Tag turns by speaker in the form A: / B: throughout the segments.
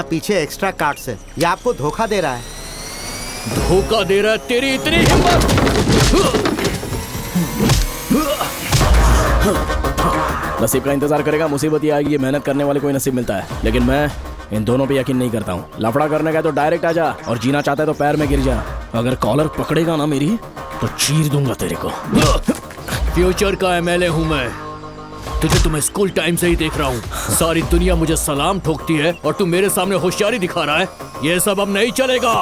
A: पीछे extra cards है। ये आपको धोखा दे रहा है।
B: धोखा दे रहा है? तेरी इतनी हिम्मत!
C: नसीब का इंतजार करेगा, मुसीबत ये आएगी। ये मेहनत करने वाले को ही नसीब मिलता है, लेकिन मैं इन दोनों पे यकीन नहीं करता हूँ। लफड़ा करने का तो डायरेक्ट आ जा, और जीना चाहता है तो पैर में गिर जा। अगर कॉलर पकड़ेगा ना मेरी तो चीर दूंगा तेरे को।
B: फ्यूचर का एमएलए हूँ मैं। तुझे तो मैं स्कूल टाइम से ही देख रहा हूँ। सारी दुनिया मुझे सलाम ठोकती है और तू मेरे सामने होशियारी दिखा रहा है। ये सब अब नहीं चलेगा।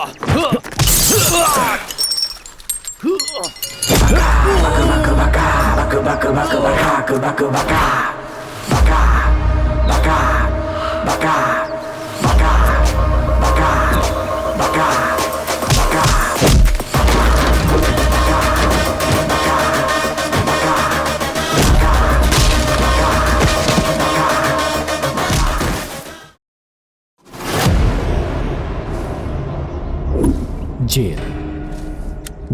D: जेल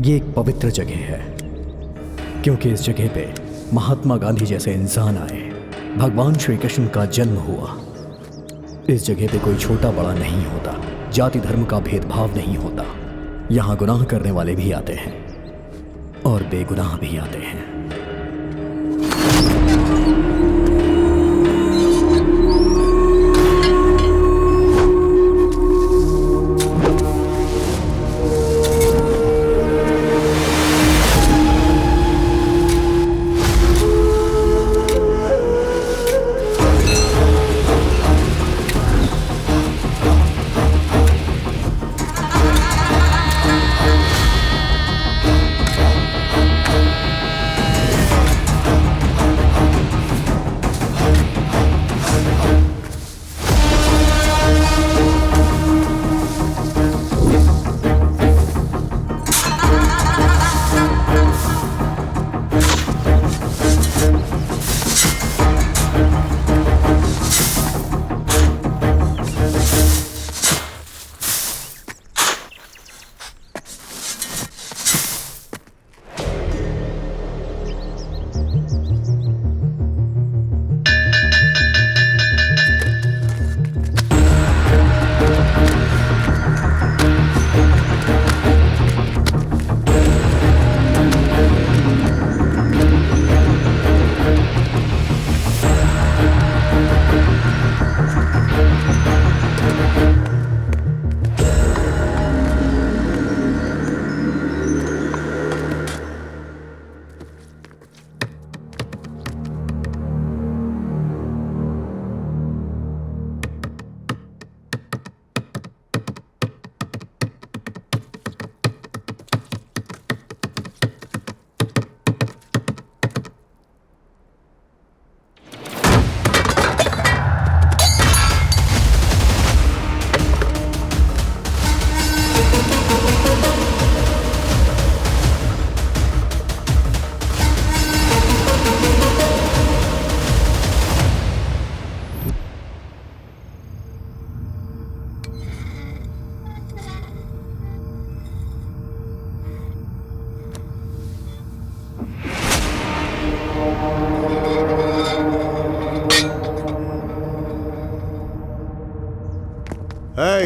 D: ये एक पवित्र जगह है, क्योंकि इस जगह पे महात्मा गांधी जैसे इंसान आए, भगवान श्री कृष्ण का जन्म हुआ। इस जगह पे कोई छोटा बड़ा नहीं होता, जाति धर्म का भेदभाव नहीं होता। यहाँ गुनाह करने वाले भी आते हैं और बेगुनाह भी आते हैं।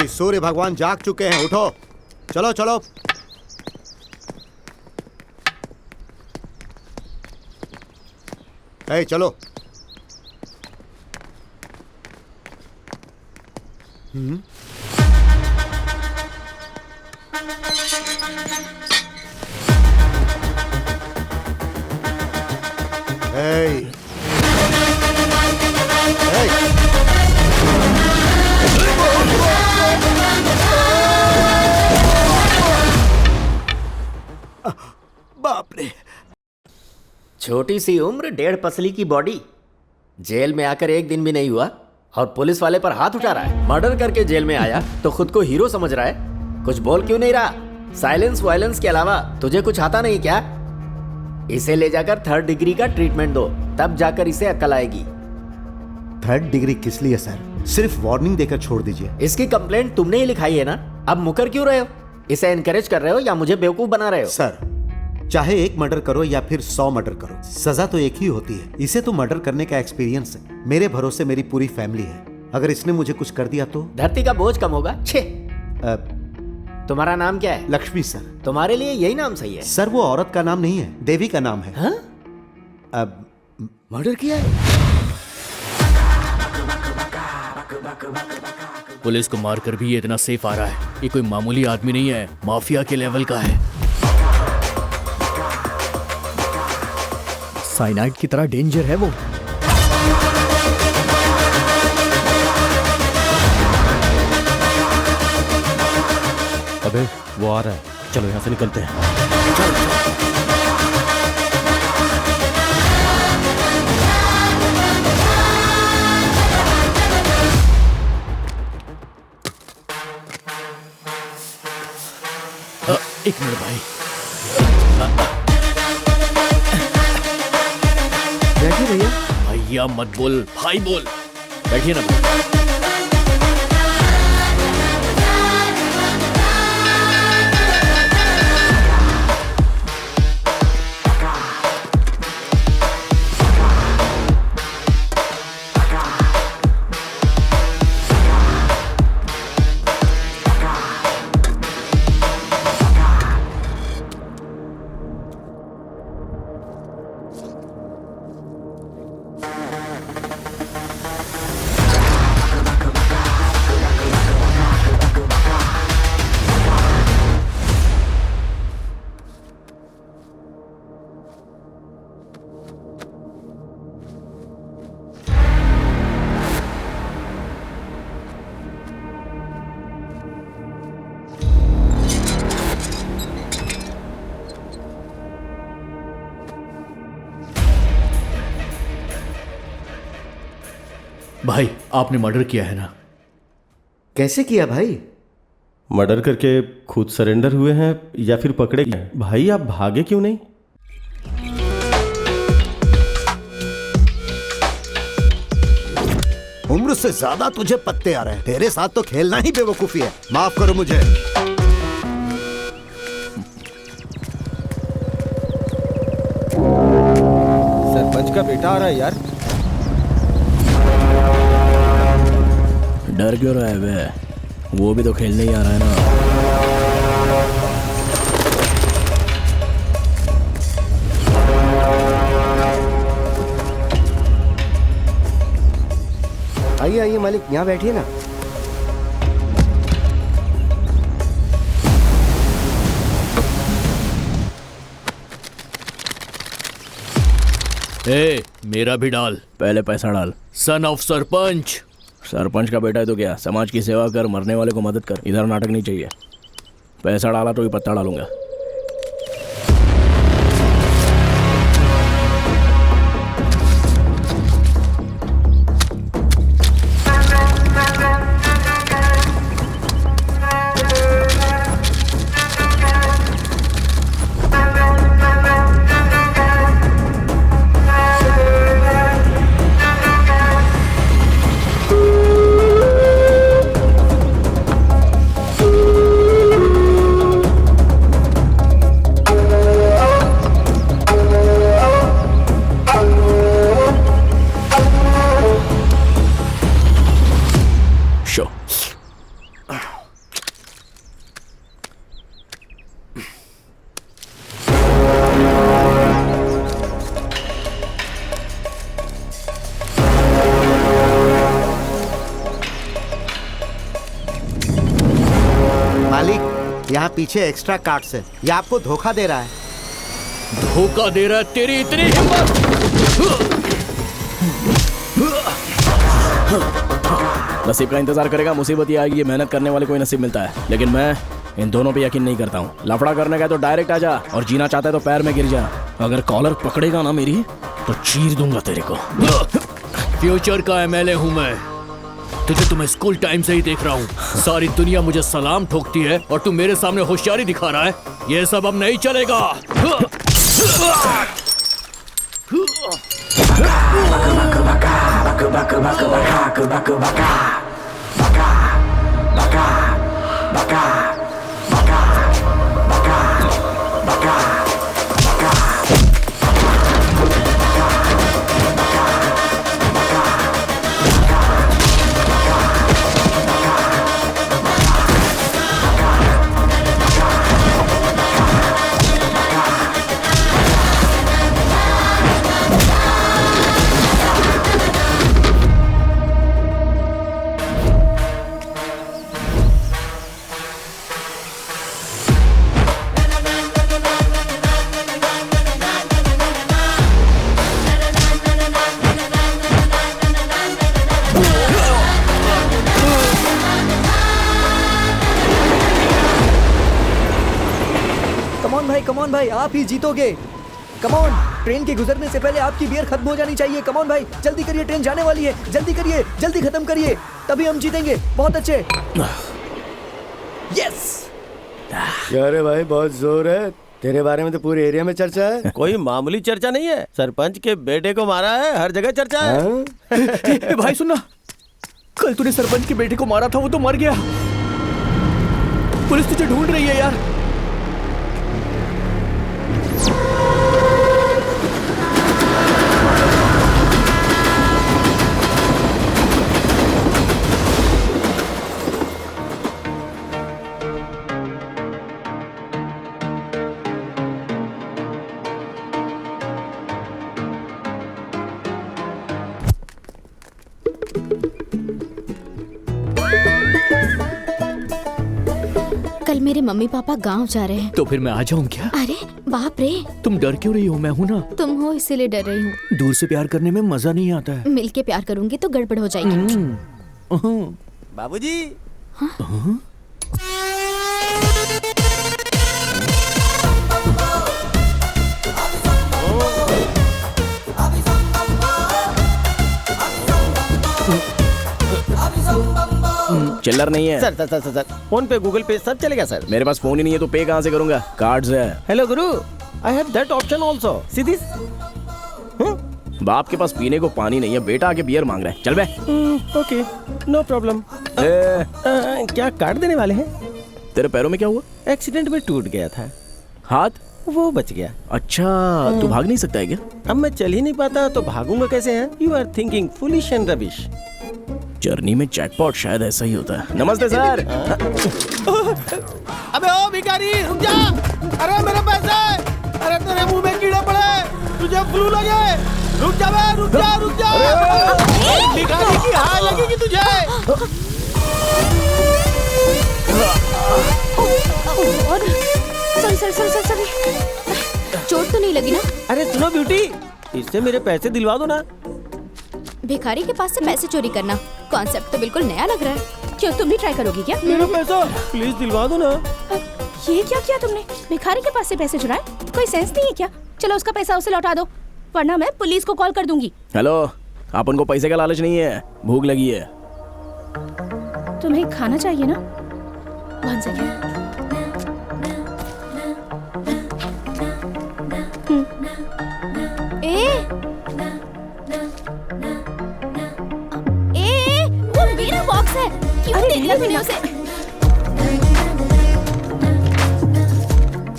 A: सूर्य भगवान जाग चुके हैं, उठो। चलो चलो। चलो।
E: बाप रे, छोटी सी उम्र, 1.5 पसली की बॉडी, जेल में आकर 1 दिन भी नहीं हुआ और पुलिस वाले पर हाथ उठा रहा है। मर्डर करके जेल में आया तो खुद को हीरो समझ रहा है। कुछ बोल क्यों नहीं रहा? साइलेंस वायलेंस के अलावा तुझे कुछ आता नहीं क्या? इसे ले जाकर 3rd डिग्री का ट्रीटमेंट दो, तब जाकर इसे अक्ल आएगी।
A: 3rd डिग्री किस लिए सर? सिर्फ वार्निंग देकर छोड़ दीजिए।
E: इसकी कंप्लेंट तुमने ही लिखाई है ना, अब मुकर क्यों रहे हो? इसे एनकरेज कर रहे हो या मुझे बेवकूफ बना रहे हो?
A: सर, चाहे 1 मर्डर करो या फिर 100 मर्डर करो, सजा तो एक ही होती है। इसे तो मर्डर करने का एक्सपीरियंस है। मेरे भरोसे मेरी पूरी फैमिली है। अगर इसने मुझे कुछ कर दिया तो?
E: धरती का बोझ कम होगा। छे।
A: अ,
E: तुम्हारा नाम क्या है?
A: लक्ष्मी सर।
E: तुम्हारे लिए यही नाम सही है।
A: सर वो औरत का नाम नहीं है, देवी का नाम है।
E: हाँ?
A: अब
E: मर्डर किया है?
B: पुलिस को मारकर भी ये इतना सेफ आ रहा है। ये कोई मामूली आदमी नहीं है, माफिया के लेवल का है।
D: साइनाइड की तरह डेंजर है वो।
C: अबे वो आ रहा है, चलो यहाँ से निकलते हैं।
B: एक मिनट भाई।
A: बैठिए भैया।
B: भैया मत बोल, भाई बोल। बैठिए ना भाई। भाई आपने मर्डर किया है ना?
A: कैसे किया भाई?
F: मर्डर करके खुद सरेंडर हुए हैं या फिर पकड़े गए? भाई आप भागे क्यों नहीं?
A: उम्र से ज्यादा तुझे पत्ते आ रहे हैं। तेरे साथ तो खेलना ही बेवकूफी है। माफ करो मुझे।
F: सरपंच का बेटा आ रहा है यार।
C: डर क्यों रहा है बे? वो भी तो खेलने ही आ रहा है ना।
A: आइए आइए मालिक, यहाँ बैठिए ना।
B: ए, मेरा भी डाल।
C: पहले पैसा डाल।
B: Son of sarpanch.
C: सरपंच का बेटा है तो क्या, समाज की सेवा कर, मरने वाले को मदद कर। इधर नाटक नहीं चाहिए। पैसा डाला तो ही पत्ता डालूंगा।
A: यहाँ पीछे एक्स्ट्रा कार्ड्स है। ये आपको धोखा दे रहा है।
B: धोखा दे रहा है? तेरी इतनी हिम्मत!
C: नसीब का इंतजार करेगा, मुसीबत ही आएगी। मेहनत करने वाले को ही नसीब मिलता है, लेकिन मैं इन दोनों पे यकीन नहीं करता हूँ। लफड़ा करने का तो डायरेक्ट आ जा, और जीना चाहता है तो पैर में गिर जा। अगर कॉलर पकड़ेगा ना मेरी तो चीर दूंगा तेरे को।
B: फ्यूचर का एमएलए हूँ मैं। तुझे तो मैं स्कूल टाइम से ही देख रहा हूँ। सारी दुनिया मुझे सलाम ठोकती है और तू मेरे सामने होशियारी दिखा रहा है। ये सब अब नहीं चलेगा।
D: ऑन भाई, आप ही जीतोगे। कम ऑन, ट्रेन के गुजरने से पहले आपकी बियर खत्म हो जानी चाहिए। कम ऑन भाई, जल्दी करिए, ट्रेन जाने वाली है। जल्दी करिए, जल्दी खत्म करिए, तभी हम जीतेंगे। बहुत अच्छे। यस।
G: क्या रे भाई, बहुत जोर है तेरे बारे में तो पूरे एरिया में चर्चा है।
F: कोई मामूली चर्चा नहीं है, सरपंच के बेटे को मारा है, हर जगह चर्चा है।
G: हाँ?
B: भाई सुनना, कल तूने सरपंच के बेटे को मारा था, वो तो मर गया। पुलिस तुझे ढूंढ रही है यार।
H: कल मेरे मम्मी पापा गांव जा रहे हैं।
B: तो फिर मैं आ जाऊं क्या?
H: अरे बाप रे,
B: तुम डर क्यों रही हो? मैं हूं ना।
H: तुम हो इसीलिए डर रही हूँ।
B: दूर से प्यार करने में मजा नहीं आता है।
H: मिल के प्यार करूंगी तो गड़बड़ हो जाएगी।
F: बाबूजी।
C: चिल्लर नहीं है।
F: सर फोन पे गूगल पे सब चलेगा सर।
C: मेरे पास फोन ही नहीं है तो पे कहाँ से करूंगा? कार्ड्स है।
F: Hello Guru, I have that option also. See this.
C: बाप के पास पीने को पानी नहीं है, बेटा आके बियर मांग रहा है। चल बे।
F: Okay, no problem. क्या कार्ड देने वाले हैं?
C: तेरे पैरों में क्या हुआ?
F: एक्सीडेंट में टूट गया था,
C: हाथ
F: वो बच गया।
C: अच्छा, तू भाग नहीं सकता है क्या?
F: अब मैं चल ही नहीं पाता तो भागूंगा कैसे है? You are thinking foolish and rubbish.
C: Journey में जैकपॉट शायद ऐसा ही होता है। नमस्ते सर।
F: अबे ओ भिखारी, रुक जा। अरे मेरे पैसे, अरे तेरे मुंह में कीड़े पड़े, तुझे फ्लू लगे। रुक जा बे, रुक जा, रुक जा। भिखारी की हाय लगेगी तुझे।
H: और सॉरी, चोट तो नहीं लगी ना?
F: अरे सुनो ब्यूटी, इससे मेरे पैसे दिलवा दो ना।
H: भिखारी के पास से पैसे चोरी करना, कॉन्सेप्ट तो बिल्कुल नया लग रहा है। क्यों, तुम भी ट्राई करोगी क्या?
F: मेरा पैसा प्लीज दिलवा दो ना।
I: ये क्या किया तुमने? भिखारी के पास से पैसे चुराए? कोई सेंस नहीं है क्या? चलो उसका पैसा उसे लौटा दो, वरना मैं पुलिस को कॉल कर दूंगी।
C: हेलो, आप उनको पैसे का लालच नहीं है, भूख लगी है।
I: तुम्हें खाना चाहिए ना? 1 सेकंड।
H: वो मेरा बॉक्स है, क्यों दे दिया तूने उसे?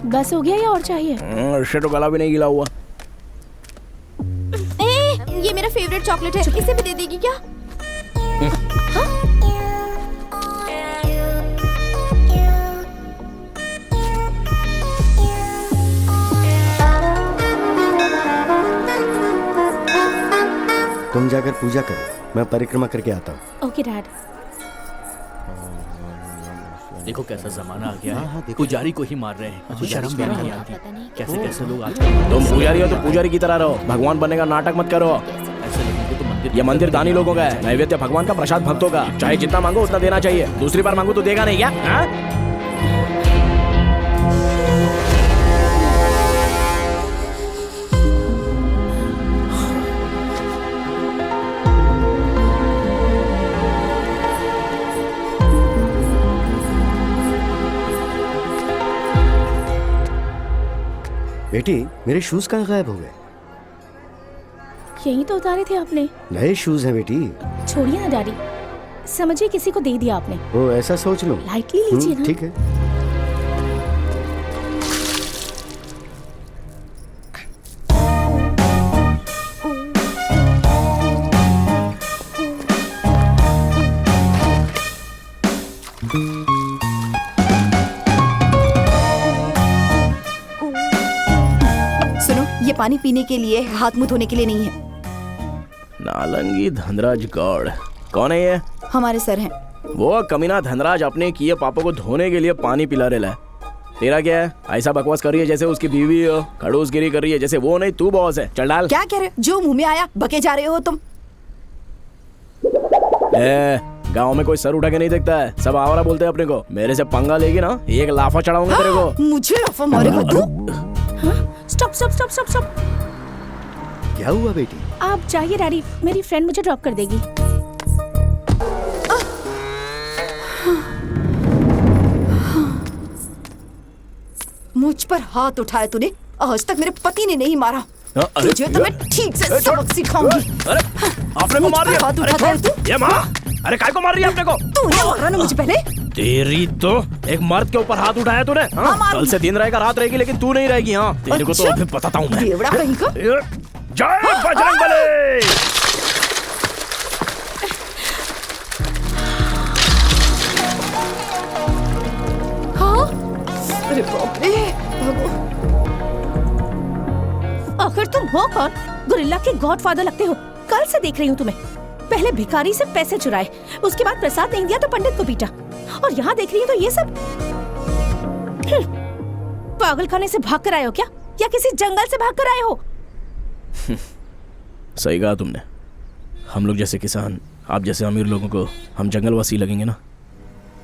I: बस हो गया या और चाहिए?
C: इससे तो गला भी नहीं गिला हुआ।
H: ये मेरा फेवरेट चॉकलेट है, इसे भी दे देगी क्या?
G: तुम जाकर पूजा करो, मैं परिक्रमा करके आता हूँ।
I: Okay dad.
B: देखो कैसा जमाना आ गया
G: हाँ,
B: है,
G: देखो।
B: पुजारी को ही मार रहे हैं। शर्म भी नहीं आती।
H: पता नहीं
B: कैसे कैसे लोग आजकल
C: तुम पुजारी हो तो पुजारी की तरह रहो, भगवान बनने का नाटक मत करो।
B: ऐसे लगेंगे तो मंदिर।
C: ये मंदिर दानी लोगों का है, नैवेद्य भगवान का, प्रसाद भक्तों का। चाहे जितना मांगो उतना देना चाहिए। दूसरी बार मांगो तो देगा नहीं क्या? हाँ?
G: बेटी, मेरे शूज कहाँ गायब हो गए?
I: यही तो उतारे थे आपने।
G: नए शूज हैं बेटी।
I: छोड़िए ना डैडी, समझिए किसी को दे दिया आपने।
G: वो ऐसा सोच लो।
I: लाइटली लीजिए ना।
G: ठीक है।
J: सुनो, ये पानी पीने के लिए, हाथ मुंह धोने के लिए नहीं है।
C: नालंगी धनराज गौड़ कौन है ये?
J: हमारे सर हैं।
C: वो कमीना धनराज अपने किए पापों को धोने के लिए पानी पिला रहा है। तेरा क्या है? ऐसा बकवास कर रही है जैसे उसकी बीवी हो, खड़ूसगिरी कर रही है जैसे वो नहीं तू बॉस है। चल डाल।
J: क्या कह रहे हो? जो मुंह में आया बके जा रहे हो तुम।
C: गांव में कोई सर उठा के नहीं देखता है, सब आवारा बोलते हैं अपने को। मेरे से पंगा लेगी ना, एक लाफा चढ़ाऊंगा तेरे को।
J: मुझे लाफा मारेगा तू?
I: Stop stop stop stop stop.
A: क्या हुआ बेटी?
I: आप जाइए डैडी, मेरी फ्रेंड मुझे ड्रॉप कर देगी।
J: मुझ पर हाथ उठाया तूने, आज तक मेरे पति ने नहीं मारा।
C: अरे
J: तुझे तो मैं ठीक से सबक सिखाऊंगी।
C: अरे आपने को मार दिया।
J: हाथ
C: अरे
J: उठाता है
C: छोड़।
J: तू?
C: ये माँ, अरे काय को मार रही है आपने को?
J: तूने मारा ना मुझे पहले।
C: तेरी तो एक मर्द के ऊपर हाथ उठाया तूने। हाँ?
J: मारूंगी।
C: कल से दिन रहेगा रात रहेगी, लेकिन तू नहीं रहेगी। हाँ तेरे को तो
J: अच्छा?
C: अभी बताता हूँ मैं।
J: बेवड़ा कहीं का।
C: जय बजरंग बली।
J: हाँ? अरे बाप रे।
I: आखिर तुम हो कौन? गोरिल्ला के गॉडफादर लगते हो। कल से देख रही हूँ तुम्हें। पहले भिखारी से पैसे चुराए, उसके बाद प्रसाद नहीं दिया तो पंडित को पीटा, और यहाँ देख रही हूँ तो ये सब। पागल खाने से भाग कर आए हो क्या, या किसी जंगल से भाग कर आए हो?
C: सही कहा तुमने। हम लोग जैसे किसान, आप जैसे अमीर लोगों को हम जंगलवासी लगेंगे ना।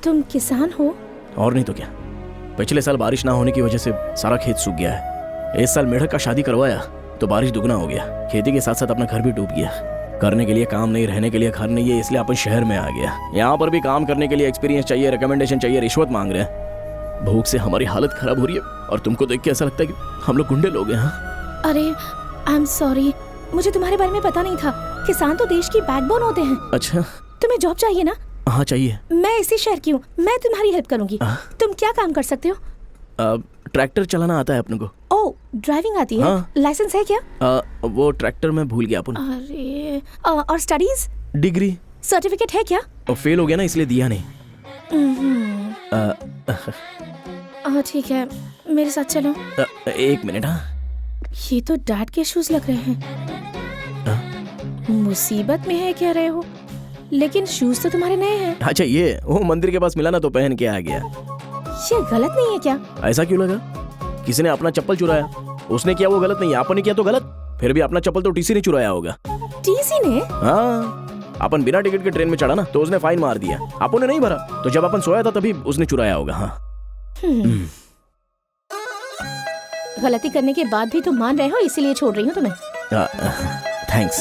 I: तुम किसान हो?
C: और नहीं तो क्या। पिछले साल बारिश ना होने की वजह से सारा खेत सूख गया है। इस साल मेढक का शादी करवाया तो बारिश दुगना हो गया। खेती के साथ साथ अपना घर भी डूब गया। करने के लिए काम नहीं, रहने के लिए घर नहीं है, इसलिए अपन शहर में आ गया। यहाँ पर भी काम करने के लिए एक्सपीरियंस चाहिए, रिकमेंडेशन चाहिए, रिश्वत मांग रहे हैं। भूख से हमारी हालत खराब हो रही है, और तुमको देख के ऐसा लगता है कि हम लोग गुंडे लोग हैं। हाँ?
I: अरे आई एम सॉरी, मुझे तुम्हारे बारे में पता नहीं था। किसान तो देश की बैकबोन होते हैं।
C: अच्छा,
I: तुम्हें जॉब चाहिए ना?
C: हाँ चाहिए।
I: मैं इसी शहर की हूँ, मैं तुम्हारी हेल्प करूंगी। तुम क्या काम कर सकते हो?
C: ट्रैक्टर चलाना आता है अपने को।
I: ओह, ड्राइविंग आती है?
C: हाँ।
I: लाइसेंस है क्या?
C: वो ट्रैक्टर में भूल गया अपन।
I: अरे और स्टडीज?
C: डिग्री।
I: सर्टिफिकेट है क्या?
C: फेल हो गया ना, इसलिए दिया नहीं।
I: ठीक है, मेरे साथ चलो।
C: एक मिनट। हाँ,
I: ये तो डैड के शूज लग रहे हैं। मुसीबत में है कह रहे हो, लेकिन शूज तो तुम्हारे नए हैं।
C: अच्छा ये वो मंदिर के पास मिला ना, तो पहन के आ गया।
I: ये गलत नहीं है क्या?
C: ऐसा क्यों लगा? किसी ने अपना चप्पल चुराया, उसने किया वो गलत नहीं है, अपन ने किया तो गलत। फिर भी अपना चप्पल तो टीसी ने चुराया होगा।
I: टीसी ने?
C: हाँ, अपन बिना टिकट के ट्रेन में चढ़ा ना, तो उसने फाइन मार दिया। अपन ने नहीं भरा, तो जब अपन सोया था तभी उसने चुराया होगा। हाँ।
I: गलती करने के बाद भी तुम मान रहे हो, इसीलिए छोड़ रही हूँ तुम्हें।
C: थैंक्स।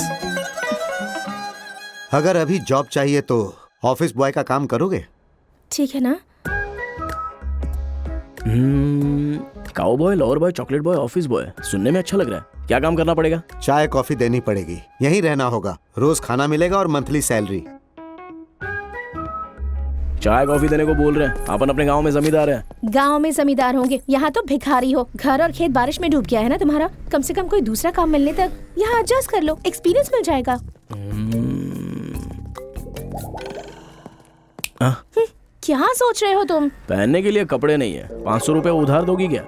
A: अगर अभी जॉब चाहिए तो ऑफिस बॉय का काम करोगे?
I: ठीक है ना?
C: Cow boy, lower boy, chocolate boy, office boy, सुनने में अच्छा लग रहा है। क्या काम करना पड़ेगा?
A: चाय कॉफी देनी पड़ेगी, यहीं रहना होगा, रोज खाना मिलेगा और मंथली सैलरी।
C: चाय कॉफी देने को बोल रहे हैं, अपन अपने गांव में जमींदार हैं।
I: गांव में जमींदार होंगे, यहाँ तो भिखारी हो। घर और खेत बारिश में डूब गया है ना तुम्हारा। कम से कम कोई दूसरा काम मिलने तक यहाँ एडजस्ट कर लो, एक्सपीरियंस मिल जाएगा। क्या सोच रहे हो तुम?
C: पहनने के लिए कपड़े नहीं है, 500 रुपए उधार दोगी क्या?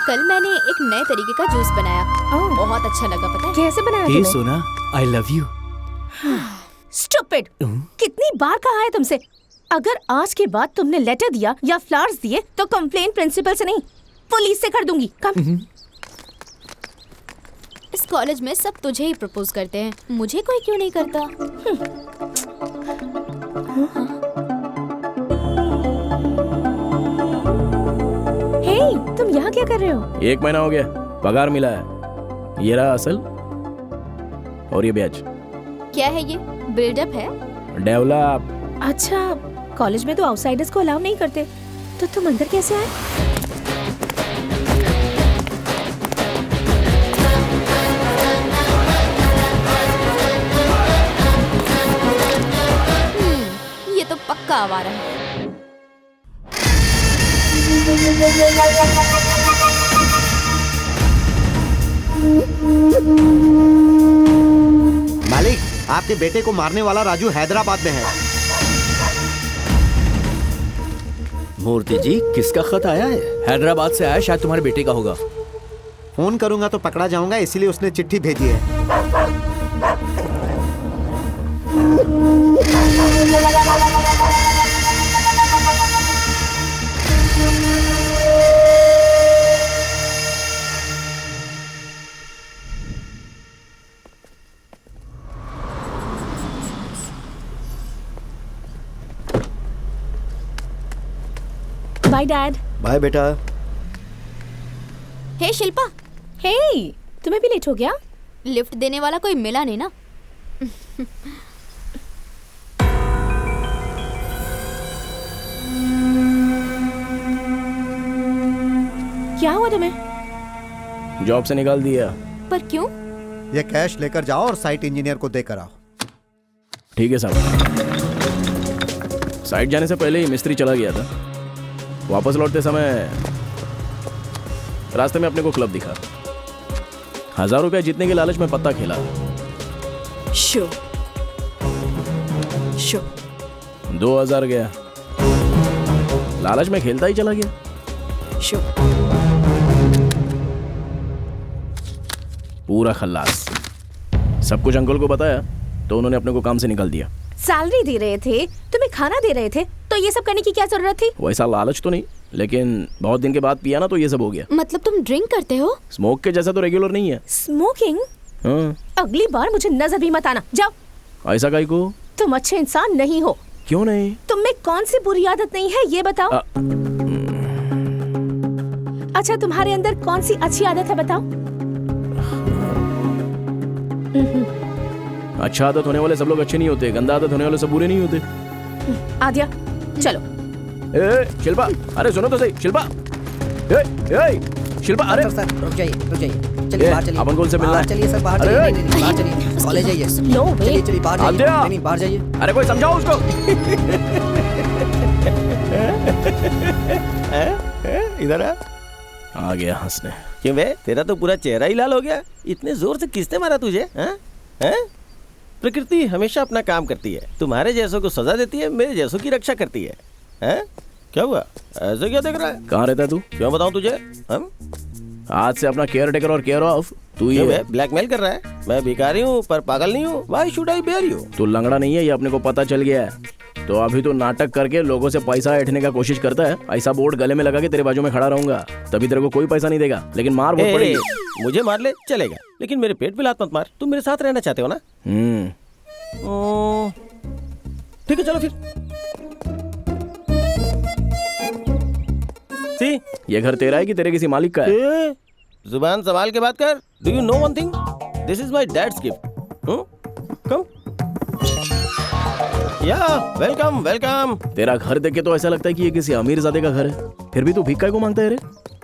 H: कल मैंने एक नए तरीके का जूस बनाया, बहुत अच्छा लगा। पता है
I: कैसे बनाया
B: हे
I: तुमने?
B: सोना, आई लव यू।
I: स्टूपिड! कितनी बार कहा है तुमसे, अगर आज के बाद तुमने लेटर दिया या फ्लावर्स दिए तो कंप्लेन प्रिंसिपल से नहीं, पुलिस से कर दूंगी। कम।
H: इस कॉलेज में सब तुझे ही प्रपोज करते हैं, मुझे कोई क्यों नहीं करता?
I: हे, तुम यहाँ क्या कर रहे हो?
C: 1 महीना हो गया, पगार मिला है। ये रहा असल, और ये ब्याज।
H: क्या है ये? बिल्डअप है?
C: डेवलप।
I: अच्छा, कॉलेज में तो आउटसाइडर्स को अलाउ नहीं करते, तो तुम अंदर कैसे आए?
H: ये तो पक्का आवारा है।
A: मालिक, आपके बेटे को मारने वाला राजू हैदराबाद में है।
E: मूर्ति जी, किसका खत आया है?
B: हैदराबाद से आया, शायद तुम्हारे बेटे का होगा।
A: फोन करूंगा तो पकड़ा जाऊंगा, इसीलिए उसने चिट्ठी भेजी है।
I: Bye dad.
G: बाय बेटा।
H: हे शिल्पा,
I: हे, तुम्हें भी लेट हो गया?
H: लिफ्ट देने वाला कोई मिला नहीं ना?
I: क्या हुआ तुम्हें?
C: जॉब से निकाल दिया।
H: पर क्यों?
A: ये कैश लेकर जाओ और साइट इंजीनियर को देकर आओ।
C: ठीक है साहब। साइट जाने से पहले ही मिस्त्री चला गया था। वापस लौटते समय रास्ते में अपने को क्लब दिखा। 1000 रुपया जीतने के लालच में पत्ता खेला।
J: शो
C: 2000 गया। लालच में खेलता ही चला गया।
J: शो
C: पूरा खल्लास। सब कुछ अंकल को बताया तो उन्होंने अपने को काम से निकाल दिया।
I: सैलरी दे रहे थे, तुम्हें खाना दे रहे थे, तो ये सब करने की क्या जरूरत थी?
C: वैसा लालच तो नहीं, लेकिन बहुत दिन के बाद पिया ना तो ये सब हो गया।
H: मतलब तुम ड्रिंक करते हो?
C: स्मोक के जैसा तो रेगुलर नहीं है।
I: स्मोकिंग?
C: हाँ।
I: अगली बार मुझे नजर भी मत आना। जाओ।
C: ऐसा काहे को?
I: तुम अच्छे इंसान नहीं हो।
C: क्यों नहीं?
I: तुम में कौन सी बुरी आदत नहीं है ये बताओ। अच्छा, तुम्हारे अंदर कौन सी अच्छी आदत है बताओ।
C: अच्छा आदत होने वाले सब लोग अच्छे नहीं होते, गंदा आदत होने वाले सब बुरे नहीं होते।
I: आद्या चलो।
C: शिल्पा, अरे सुनो तो सही। शिल्पा, शिल्पा, अरे
K: सर रुक जाइए चलिए बाहर चलिए।
C: अपन कौन से मिलना है?
K: चलिए सर बाहर चलिए। नहीं बाहर चलिए, कॉलेज जाइए। चलिए बाहर जाइए। नहीं बाहर जाइए।
C: अरे कोई समझाओ उसको।
F: इधर
C: आ गया हंसने।
F: क्यों बे, तेरा तो पूरा चेहरा ही लाल हो गया। इतने जोर से किसने मारा तुझे? हैं? प्रकृति हमेशा अपना काम करती है। तुम्हारे जैसों को सजा देती है, मेरे जैसों की रक्षा करती है। हैं? क्या हुआ? ऐसे क्या देख रहा है?
C: कहाँ रहता है तू?
F: क्यों बताऊं तुझे? हम?
C: आज से अपना केयर टेकर और केयर ऑफ तू ही है।
F: ब्लैकमेल कर रहा है? मैं भिखारी हूँ पर पागल नहीं हूँ। Why should I bear you?
C: तू लंगड़ा नहीं है, ये अपने को पता चल गया है। तो अभी तो नाटक करके लोगों से पैसा ऐंठने का कोशिश करता है। ऐसा बोर्ड गले में लगा के तेरे बाजू में खड़ा रहूंगा, तभी तेरे को कोई पैसा नहीं देगा, लेकिन मार बहुत पड़ेगी।
F: मुझे मार ले चलेगा, लेकिन मेरे पेट पे लात मत मार। तुम मेरे साथ रहना चाहते हो ना? ठीक है चलो फिर। सी,
C: ये घर तेरा है कि तेरे किसी मालिक का है?
F: जुबान संभाल के बात कर। Do you know one thing? This is my dad's gift. Come. Yeah welcome welcome.
C: तेरा घर देख के तो ऐसा लगता है कि ये किसी अमीरजादे का घर है, फिर भी तू भिक्का को मांगता है रे?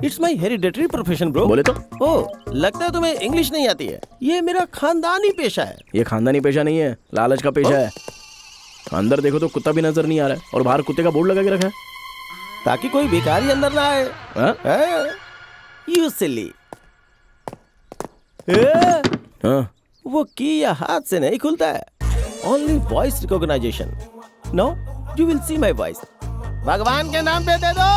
F: It's my hereditary profession bro.
C: बोले तो?
F: ओह, लगता है तुम्हें इंग्लिश नहीं आती है। ये मेरा खानदानी पेशा है।
C: ये खानदानी पेशा नहीं है, लालच का पेशा है। अंदर देखो तो कुत्ता भी नजर नहीं आ रहा है, और बाहर कुत्ते का बोर्ड लगा के रखा है
F: ताकि कोई भिखारी अंदर ना आए। You silly. वो की या हाथ से नहीं खुलता है, only voice recognition. No, you will see my voice. भगवान के नाम पे दे दो।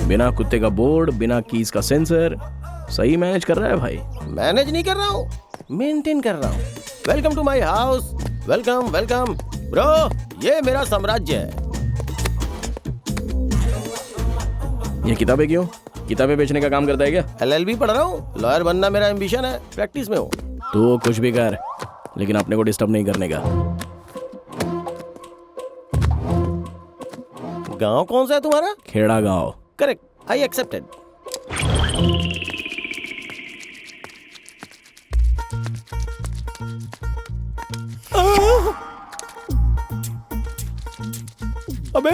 C: बिना कुत्ते का बोर्ड, बिना कीज का सेंसर। सही मैनेज कर रहा है भाई।
F: मैनेज नहीं कर रहा हूँ, मेंटेन कर रहा हूँ। Welcome to my house. Welcome welcome bro, ये मेरा साम्राज्य है।
C: ये किताबें क्यों? किताबें बेचने का काम करता है क्या?
F: LLB पढ़ रहा हूँ। लॉयर बनना मेरा एम्बिशन है, प्रैक्टिस में हूँ।
C: तो कुछ भी कर, लेकिन अपने को डिस्टर्ब नहीं करने का।
F: गांव कौन सा है तुम्हारा?
C: खेड़ा गांव।
F: Correct, I accepted. अबे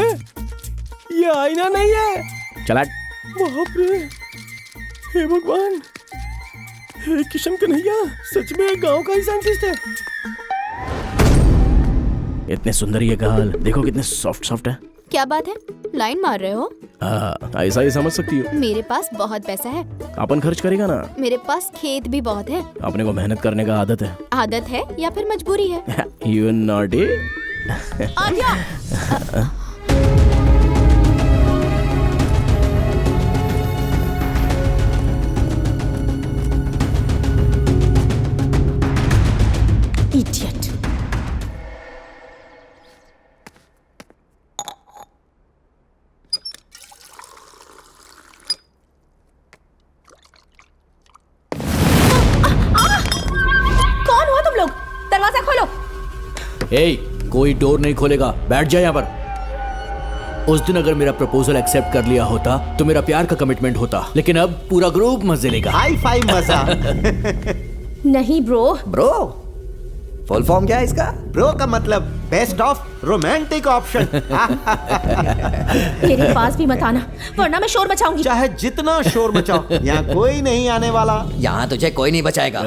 F: ये आईना नहीं है।
C: चला।
F: बाप रे, हे भगवान, हे किशन कन्हैया, सच में गांव का ही साइंटिस्ट है।
C: इतने सुंदर ये गाल, देखो कितने सॉफ्ट सॉफ्ट है।
H: क्या बात है, लाइन मार रहे हो?
C: ऐसा ही समझ सकती हो।
H: मेरे पास बहुत पैसा है।
C: अपन खर्च करेगा ना?
H: मेरे पास खेत भी बहुत है।
C: अपने को मेहनत करने का आदत है।
H: आदत है या फिर मजबूरी है?
C: You naughty.
H: आद्या।
I: Idiot.
B: कोई डोर नहीं खोलेगा, बैठ जा यहाँ पर। उस दिन अगर मेरा प्रपोजल एक्सेप्ट कर लिया होता तो मेरा प्यार का कमिटमेंट होता, लेकिन अब पूरा ग्रुप मजे लेगा।
A: हाई फाइव मजा।
I: नहीं ब्रो।
K: ब्रो फुल फॉर्म क्या है इसका?
A: ब्रो का मतलब बेस्ट ऑफ रोमांटिक ऑप्शन।
I: मेरे पास भी मत आना वरना मैं शोर मचाऊंगी।
A: चाहे जितना शोर मचाओ, यहाँ कोई नहीं आने वाला।
K: यहाँ तुझे कोई नहीं बचाएगा।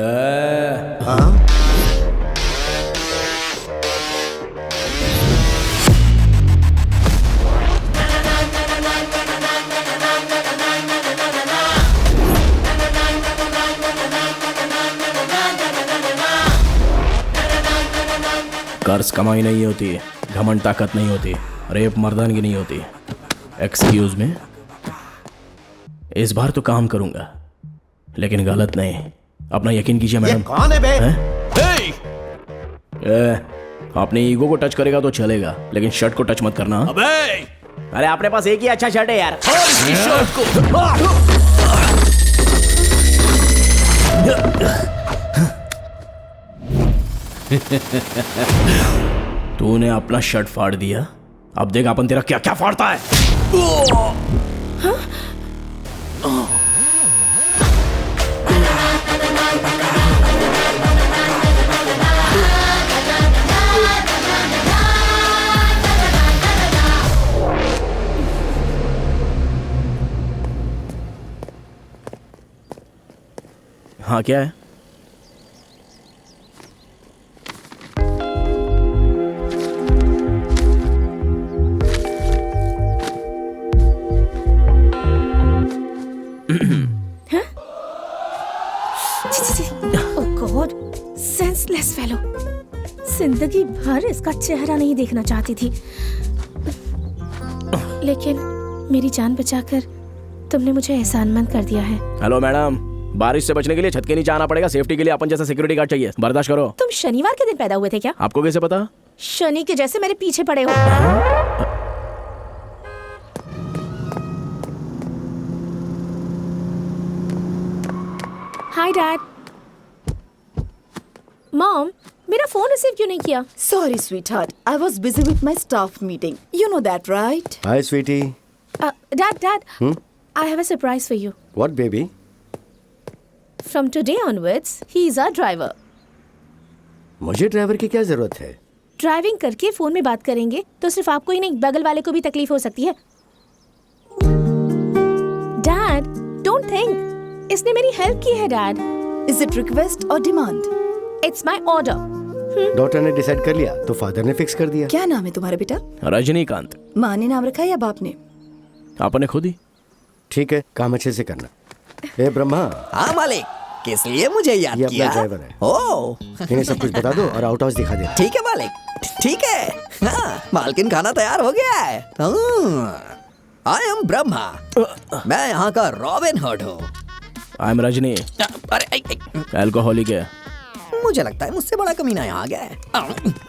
C: कर्ज कमाई नहीं होती, घमंड ताकत नहीं होती, रेप मर्दानगी नहीं होती। एक्सक्यूज में, इस बार तो काम करूंगा, लेकिन गलत नहीं। अपना यकीन कीजिए मैडम।
A: कौन है बे?
C: अपने ईगो को टच करेगा तो चलेगा, लेकिन शर्ट को टच मत करना।
F: अरे अपने पास एक ही अच्छा शर्ट है यार।
C: तूने अपना शर्ट फाड़ दिया, अब देख अपन तेरा क्या क्या फाड़ता है। हाँ क्या है?
I: Senseless fellow. जिंदगी भर इसका चेहरा नहीं देखना चाहती थी, लेकिन मेरी जान बचाकर तुमने मुझे एहसानमंद कर दिया है।
C: हेलो मैडम, बारिश से बचने के लिए छत के नीचे आना पड़ेगा। सेफ्टी के लिए अपन जैसा सिक्योरिटी गार्ड चाहिए, बर्दाश्त करो।
I: तुम शनिवार के दिन पैदा हुए थे क्या?
C: आपको कैसे पता?
I: शनि के जैसे मेरे पीछे पड़े हो। Hi dad. मॉम, मेरा फोन रिसीव क्यों नहीं किया?
J: Sorry, sweetheart. I was busy with my staff meeting. You know that, right?
G: Hi, sweetie.
I: Dad, I have a surprise for you.
G: What, baby?
I: From today onwards, he is our driver.
G: मुझे driver की क्या जरूरत है?
I: Driving करके phone में बात करेंगे तो सिर्फ आपको ही नहीं, बगल वाले को भी तकलीफ हो सकती है। Dad, don't think. इसने मेरी हेल्प की है, Dad.
J: Is it request or demand?
I: It's my order.
G: Doctor ने डिसाइड कर लिया तो फादर ने फिक्स कर दिया।
J: क्या नाम है तुम्हारे बेटा?
C: रजनीकांत।
J: माँ ने नाम रखा या बाप ने?
C: आपने खुद ही।
G: ठीक है, काम अच्छे से करना। ए ब्रह्मा।
K: हाँ मालिक, किस लिए मुझे याद
G: ये
K: किया?
G: अपना ड्राइवर है।
K: ओह,
G: इन्हें सब कुछ बता दो और आउट हाउस दिखा दे।
K: ठीक है मालिक, ठीक है। हाँ, मालकिन खाना तैयार हो गया है। आई एम ब्रह्मा, मैं यहाँ का रॉबिन हुड हूँ।
C: आई एम रजनी,
K: अरे
C: अल्कोहलिक है।
K: मुझे लगता है मुझसे बड़ा कमीना यहाँ आ गया है।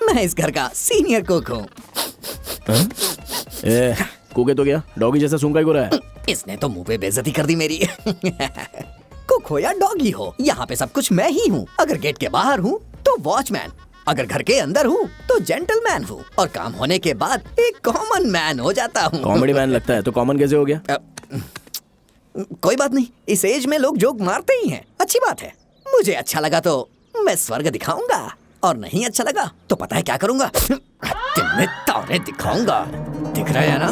K: मैं इस घर का सीनियर कुक हूँ।
C: कुक है तो क्या, डॉगी जैसा सूंघ को रहा है?
K: इसने तो मुंह पे बेइज्जती कर दी मेरी। कुक हो या डॉगी हो, यहाँ पे सब कुछ मैं ही हूँ। अगर गेट के बाहर हूँ तो वॉचमैन, अगर घर के अंदर हूँ तो जेंटलमैन हूँ, और काम होने के बाद एक कॉमन मैन हो जाता हूँ।
C: कॉमेडी मैन लगता है तो कॉमन कैसे हो गया?
K: कोई बात नहीं, इस एज में लोग जोक मारते ही हैं, अच्छी बात है। मुझे अच्छा लगा तो मैं स्वर्ग दिखाऊंगा, और नहीं अच्छा लगा तो पता है क्या करूंगा? तुम्हें तारे दिखाऊंगा। दिख रहा है ना?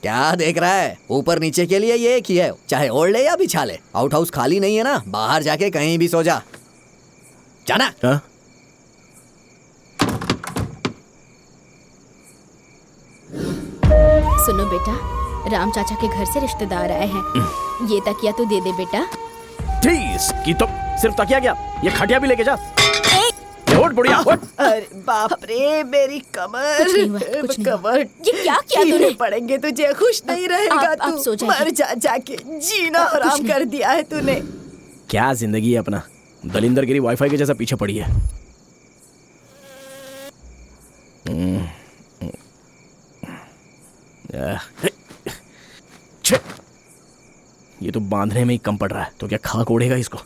K: क्या देख रहा है? ऊपर नीचे के लिए ये एक ही है, चाहे ओढ़ ले या बिछा ले। आउट हाउस खाली नहीं है ना, बाहर जाके कहीं भी सो जा। जाना।
C: हाँ?
H: सुनो बेटा, राम चाचा के घर से रिश्तेदार आए हैं। ये तकिया तो दे दे बेटा।
C: ठीक की तो सिर्फ तकिया क्या, ये खटिया भी लेके जा। उठ बुढ़िया, उठ।
J: अरे बाप रे, मेरी कमर।
H: कुछ नहीं हुआ, कुछ नहीं हुआ।
J: कमर।
H: ये क्या किया तूने?
J: पड़ेंगे तुझे, खुश नहीं रहेगा
H: आप
J: तू।
H: सो जाइए।
J: मर जा जाके, जीना हराम कर दिया है तूने।
C: क्या जिंदगी है अपना, दलिंदर गिरी वाईफाई के जैसा पीछे पड़ी है। ये तो बांधने में ही कम पड़ रहा है, तो क्या खाक ओढ़ेगा इसको।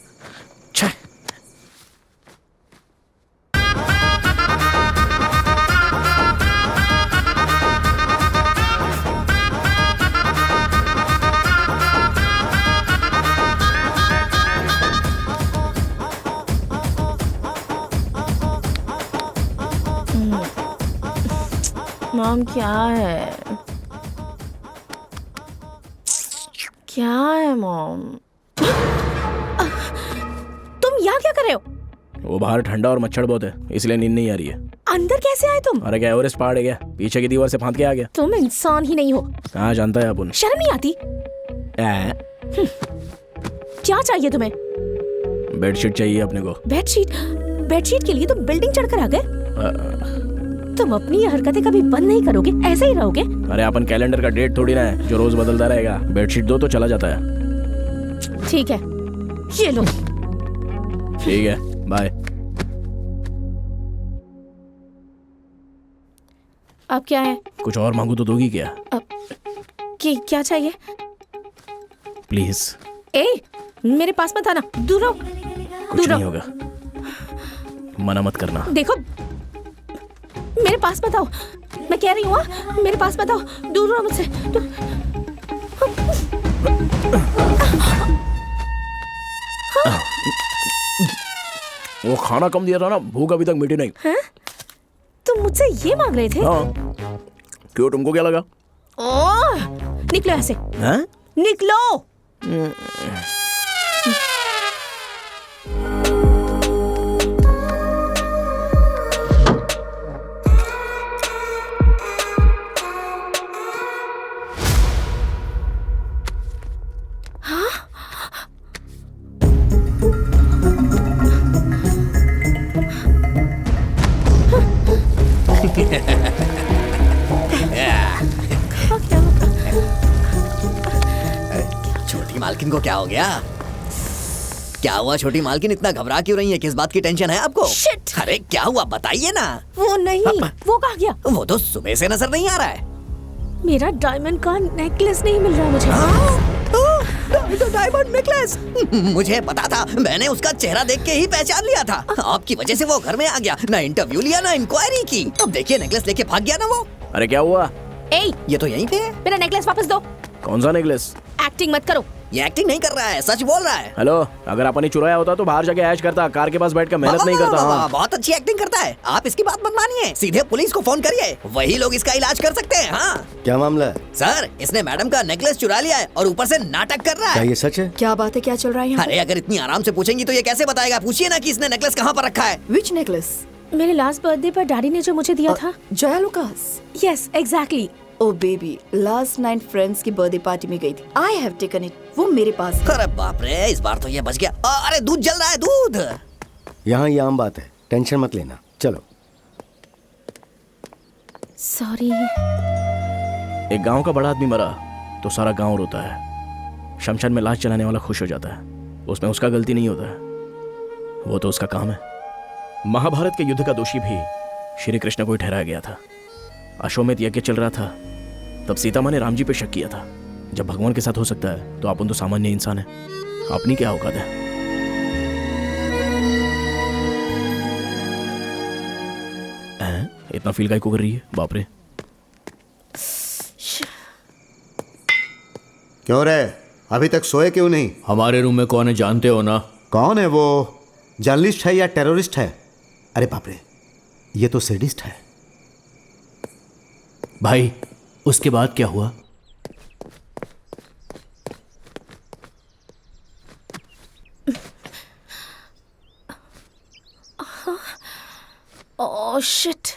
I: काम क्या है? क्या है मॉम? तुम यहाँ क्या कर रहे हो?
C: वो बाहर ठंडा और मच्छर बहुत है, इसलिए नींद नहीं आ रही है।
I: अंदर कैसे आए तुम?
C: अरे क्या एवरेस्ट पहाड़ है क्या? पीछे की दीवार से फांद के आ गया।
I: तुम इंसान ही नहीं हो।
C: हाँ जानता है अपन।
I: शर्म नहीं आती? क्या चाहिए तुम्हें?
C: बेडशीट चाहिए अपने को।
I: बेडशीट? बेडशीट के लिए तुम बिल्डिंग चढ़कर आ गए? तुम अपनी ये हरकतें कभी बंद नहीं करोगे, ऐसे ही रहोगे?
C: अरे अपन कैलेंडर का डेट थोड़ी ना है जो रोज बदलता रहेगा। बेडशीट दो तो चला जाता है।
I: ठीक है, ये लो।
C: ठीक है, बाय।
I: अब क्या है?
C: कुछ और मांगू तो दोगी क्या?
I: क्या चाहिए?
C: प्लीज।
I: ए, मेरे पास मत आना, दूर रहो।
C: कुछ नहीं होगा, मना मत करना।
I: देखो, मेरे पास मत आओ, मैं कह रही हूँ। मेरे पास मत आओ, दूर रहो मुझसे।
C: वो खाना कम दिया था ना, भूख अभी तक मिटी नहीं।
I: हैं? तुम मुझसे ये मांग रहे थे?
C: हाँ। क्यों, तुमको क्या लगा?
I: निकलो यहाँ से।
C: हैं?
I: निकलो।
K: छोटी मालकिन को क्या हो गया? क्या हुआ छोटी मालकिन, इतना घबरा क्यों रही है? किस बात की टेंशन है आपको?
I: Shit!
K: अरे क्या हुआ बताइए ना।
I: वो नहीं, वो कहाँ गया?
K: वो तो सुबह से नजर नहीं आ रहा है।
I: मेरा डायमंड का नेकलेस नहीं मिल रहा मुझे।
K: Diamond necklace? मुझे पता था, मैंने उसका चेहरा देख के ही पहचान लिया था। आपकी वजह से वो घर में आ गया, ना इंटरव्यू लिया ना इंक्वायरी की। अब देखिए नेकलेस लेके भाग गया ना वो।
C: अरे क्या हुआ?
K: ये तो यहीं पे है।
I: मेरा नेकलेस वापस दो।
C: कौन सा नेकलेस?
I: एक्टिंग मत करो।
K: ये एक्टिंग नहीं कर रहा है, सच बोल रहा है।
C: हेलो, अगर अपन ही चुराया होता तो बाहर जाके ऐश करता, कार के पास बैठकर मेहनत नहीं करता। हाँ।
K: बहुत अच्छी एक्टिंग करता है। आप इसकी बात मत मानिए, सीधे पुलिस को फोन करिए, वही लोग इसका इलाज कर सकते हैं। हाँ
G: क्या मामला है?
K: सर, इसने मैडम का नेकलेस चुरा लिया है और ऊपर से नाटक कर रहा
G: क्या
K: है।
G: ये सच है?
J: क्या बात है, क्या चल रहा है यहाँ?
K: अरे अगर इतनी आराम से पूछेंगी तो ये कैसे बताएगा? पूछिए ना कि इसने नेकलेस कहाँ पर रखा है।
J: Which necklace?
I: मेरे लास्ट बर्थडे पर डैडी ने जो मुझे दिया था।
J: Jaya Lucas?
I: Yes, exactly.
J: Oh baby, last night friends की बर्थडे पार्टी में गई थी। आई हैव टेकन इट, वो मेरे पास है।
K: अरे बाप रे, इस बार तो ये बच गया। अरे दूध जल रहा है, दूध।
G: यहाँ ये आम बात है, टेंशन मत लेना। चलो।
I: सॉरी।
C: एक गांव का बड़ा आदमी मरा तो सारा गांव रोता है। शमशान में लाश जलाने वाला खुश हो जाता है, उसमें उसका गलती नहीं होता है, वो तो उसका काम है। महाभारत के युद्ध का दोषी भी श्री कृष्ण को ही ठहराया गया था। अश्वमेध यज्ञ चल रहा था, तब सीता माँ ने राम जी पे शक किया था। जब भगवान के साथ हो सकता है तो अपन तो सामान्य इंसान है, अपनी क्या औकात है? इतना फील काहे को कर रही है? बाप रे।
A: क्यों रे, अभी तक सोए क्यों नहीं?
B: हमारे रूम में कौन है जानते हो ना?
A: कौन है वो? जर्नलिस्ट है या टेररिस्ट है? अरे बाप रे, ये तो सैडिस्ट है।
B: भाई, उसके बाद क्या हुआ?
I: Oh shit.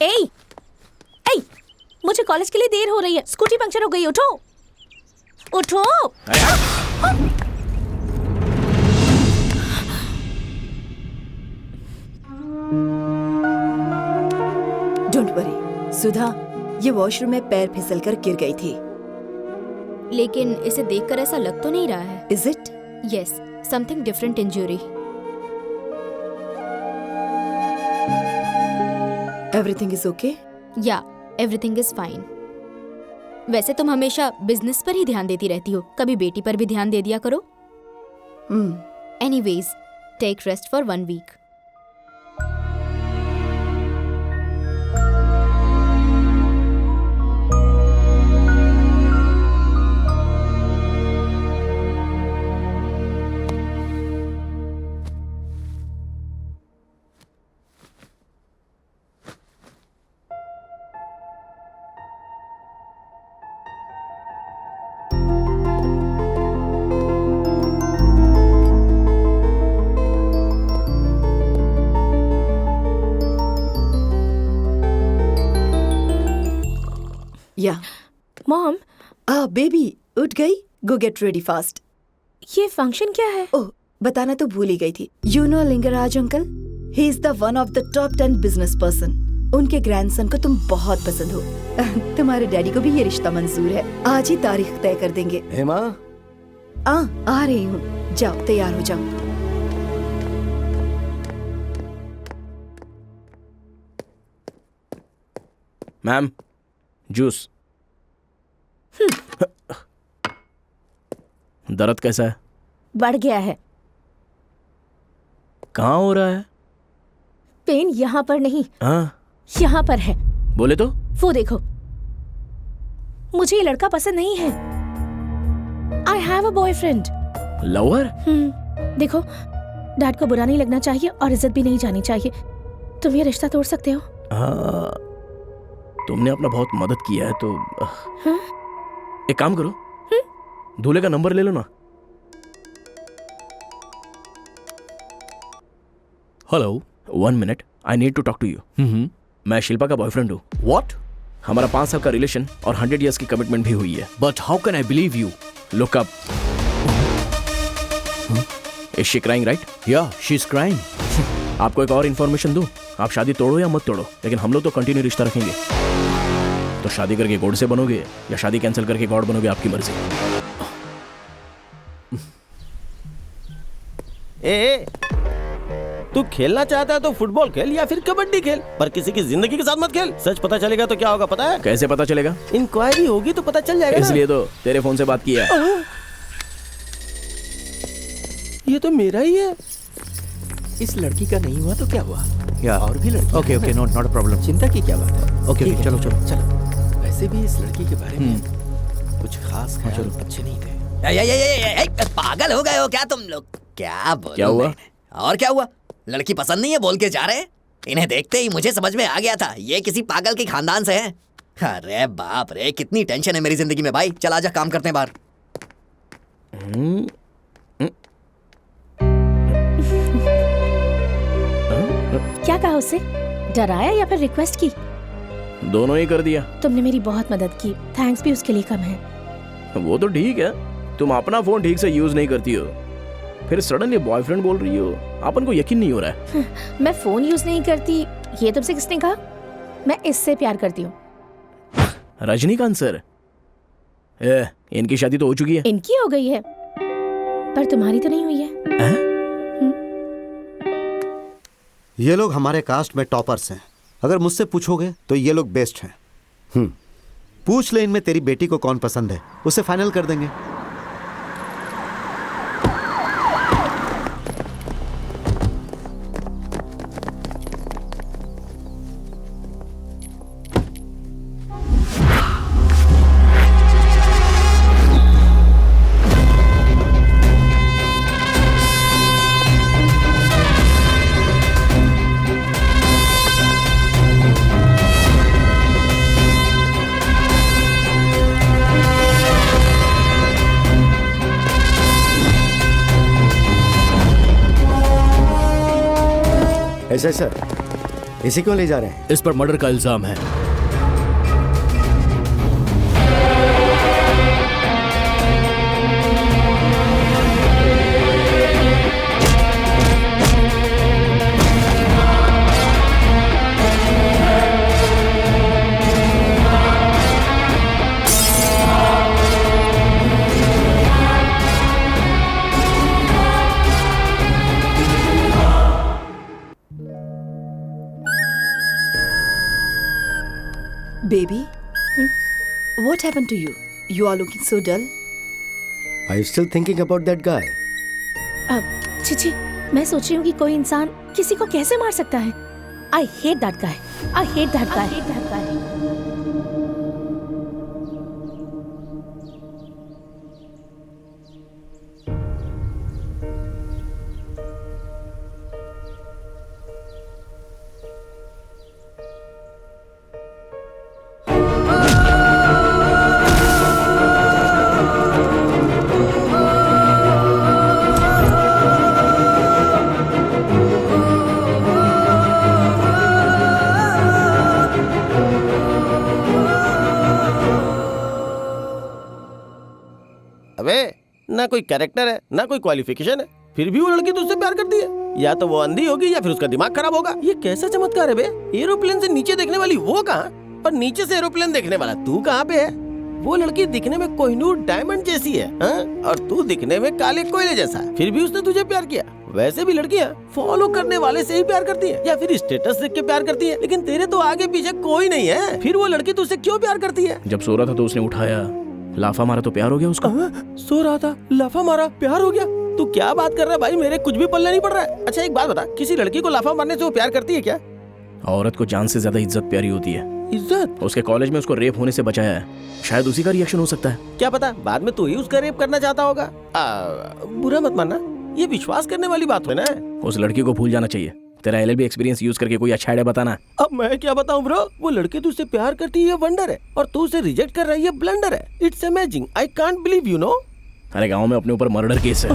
I: ए, मुझे कॉलेज के लिए देर हो रही है, स्कूटी पंक्चर हो गई। उठो उठो।
J: डोंट वरी सुधा, ये वॉशरूम में पैर फिसलकर गिर गई थी।
H: लेकिन इसे देखकर ऐसा लग तो नहीं रहा है।
J: Is it?
H: Yes, something different injury.
J: Everything is okay?
H: या, एवरीथिंग इज फाइन। वैसे तुम हमेशा बिजनेस पर ही ध्यान देती रहती हो, कभी बेटी पर भी ध्यान दे दिया करो। Anyways, take rest for 1 week.
J: Yeah
I: mom,
J: baby उठ गई? Go get ready fast.
I: ये फंक्शन क्या है?
J: ओह, बताना तो भूल ही गई थी। You know Lingraj uncle, he is the one of the top 10 business person. उनके ग्रैंडसन को तुम बहुत पसंद हो। तुम्हारे डैडी को भी ये रिश्ता मंजूर है। आज ही तारीख तय कर देंगे।
G: हेमा,
J: आ रही हूँ, जाओ तैयार हो जाओ।
C: Ma'am, juice. दर्द कैसा है?
I: बढ़ गया है।
C: कहाँ हो रहा है?
I: पेन यहाँ पर नहीं,
C: हाँ,
I: यहाँ पर है।
C: बोले तो?
I: वो देखो, मुझे ये लड़का पसंद नहीं है। I have a boyfriend.
C: Lover?
I: देखो, डैड को बुरा नहीं लगना चाहिए और इज्जत भी नहीं जानी चाहिए। तुम ये रिश्ता तोड़ सकते हो।
C: हाँ, तुमने अपना बहुत मदद किया है तो
I: हाँ?
C: एक काम करो, दूल्हे का नंबर ले लो ना।
B: Hello,
C: 1 minute, I need to talk to you. मैं शिल्पा का बॉयफ्रेंड हूँ।
B: व्हाट?
C: हमारा 5 साल का रिलेशन और 100 इयर्स की कमिटमेंट भी हुई है।
B: But how can I believe you?
C: Look up. Is she crying, right?
B: या, शी इज क्राइंग।
C: आपको एक और इन्फॉर्मेशन दूं, आप शादी तोड़ो या मत तोड़ो, लेकिन हम लोग तो कंटिन्यू रिश्ता रखेंगे। तो शादी करके गॉड से बनोगे या शादी कैंसिल करके गॉड बनोगे, आपकी मर्जी।
F: ए, तू खेलना चाहता है तो फुटबॉल खेल या फिर कबड्डी खेल, पर किसी की जिंदगी के साथ मत खेल। सच पता चलेगा तो क्या होगा पता है?
C: कैसे पता चलेगा?
F: इंक्वायरी होगी तो पता चल जाएगा।
C: इसलिए तो तेरे फोन से बात किया है।
F: ये तो मेरा ही है।
E: इस लड़की का नहीं हुआ तो क्या हुआ?
A: या
E: और भी लड़की।
A: Okay okay, not a problem.
E: चिंता की क्या बात है?
A: ओके
E: ठीक
A: ओके,
E: है,
A: चलो चलो
E: चलो। वैसे भी इस लड़की के बारे में कुछ खास ख्याल अच्छे नहीं थे।
K: पागल हो गए हो क्या तुम लोग? क्या बोलूं?
C: क्या हुआ?
K: और क्या हुआ? लड़की पसंद नहीं है बोल के जा रहे हैं। इन्हें देखते ही मुझे समझ में आ गया था ये किसी पागल के खानदान से हैं। अरे बाप रे, कितनी टेंशन है मेरी जिंदगी में भाई। चल आजा, काम करते हैं बाहर।
I: क्या कहा उससे? डराया या फिर रिक्वेस्ट की?
C: दोनों ही कर दिया।
I: तुमने मेरी बहुत मदद की, थैंक्स भी उसके लिए कम है।
C: वो तो ठीक है, तुम अपना फोन ठीक से यूज नहीं करती हो, फिर सडनली बॉयफ्रेंड बोल रही हो। अपन को यकीन नहीं हो रहा है।
I: मैं फोन यूज नहीं करती, ये तुमसे किसने कहा? मैं इससे प्यार करती हूँ।
C: रजनीकांत सर, इनकी शादी तो हो चुकी है।
I: इनकी हो गई है, पर तुम्हारी तो नहीं हुई है।
A: ये लोग हमारे कास्ट में टॉपर्स हैं। अगर मुझसे पूछोगे तो ये लोग बेस्ट हैं। पूछ ले इनमें तेरी बेटी को कौन पसंद है, उसे फाइनल कर देंगे।
G: ऐसा सर, इसी क्यों ले जा रहे हैं?
B: इस पर मर्डर का इल्जाम है।
J: Baby, what happened to you? You are looking so dull.
G: Are you still thinking about that guy?
I: Chichi, मैं सोच रही हूँ कि कोई इंसान किसी को कैसे मार सकता है। I hate that guy. I hate that guy. I hate that guy.
F: ना कोई कैरेक्टर है, ना कोई क्वालिफिकेशन है, फिर भी वो लड़की तुझसे प्यार करती है। या तो वो अंधी होगी या फिर उसका दिमाग खराब होगा। ये कैसा चमत्कार है बे? एरोप्लेन से नीचे देखने वाली वो कहाँ, और नीचे से एरोप्लेन देखने वाला तू कहाँ पे है? वो लड़की दिखने में कोहिनूर डायमंड जैसी है, हाँ? और तू दिखने में काले कोयले जैसा, फिर भी उसने तुझे प्यार किया। वैसे भी लड़कियाँ फॉलो करने वाले से ही प्यार करती है या फिर स्टेटस देख के प्यार करती है, लेकिन तेरे तो आगे पीछे कोई नहीं है, फिर वो लड़की तुझसे क्यों प्यार करती है?
C: जब सो रहा था तो उसने उठाया, लाफा मारा तो प्यार हो गया उसका।
F: सो रहा था, लाफा मारा, प्यार हो गया? तू क्या बात कर रहा है भाई, मेरे कुछ भी पल्ले नहीं पड़ रहा है। अच्छा एक बात बता, किसी लड़की को लाफा मारने से वो प्यार करती है क्या?
C: औरत को जान से ज्यादा इज्जत प्यारी होती है।
F: इज्जत?
C: उसके कॉलेज में उसको रेप होने से बचाया है, शायद उसी का रिएक्शन हो सकता है।
F: क्या पता बाद में तू ही उसका रेप करना चाहता होगा। बुरा मत मानना, ये विश्वास करने वाली बात है ना।
C: उस लड़की को भूल जाना चाहिए। तेरा LLB एक्सपीरियंस यूज करके कोई अच्छा आइडिया बताना।
F: अब मैं क्या बताऊं ब्रो, वो लड़की तुझसे प्यार करती है ये वंडर है, और तू उसे रिजेक्ट कर रहा है ये ब्लंडर है। It's amazing, I can't believe, you know.
C: अरे गांव में अपने ऊपर मर्डर केस है।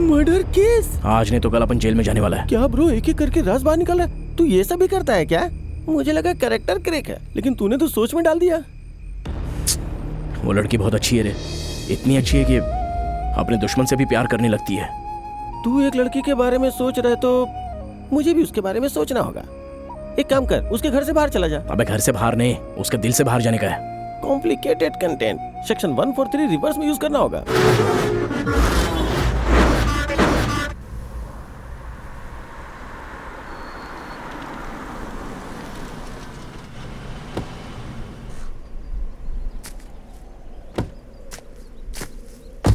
F: Murder case?
C: आज नहीं तो कल अपन जेल में जाने वाला है।
F: क्या ब्रो, एक एक करके राज बाहर निकल रहा है? तू ये सब भी करता है क्या? मुझे लगा कैरेक्टर क्रैक है, लेकिन तूने तो सोच में डाल दिया।
C: वो लड़की बहुत अच्छी है रे, इतनी अच्छी है कि अपने दुश्मन से भी प्यार करने लगती है।
F: तू एक लड़की के बारे में सोच रहा है तो मुझे भी उसके बारे में सोचना होगा। एक काम कर, उसके घर से बाहर चला जा।
C: अबे घर से बाहर नहीं, उसके दिल से बाहर जाने का है।
F: कॉम्प्लिकेटेड कंटेंट, सेक्शन 143 रिवर्स में यूज करना होगा।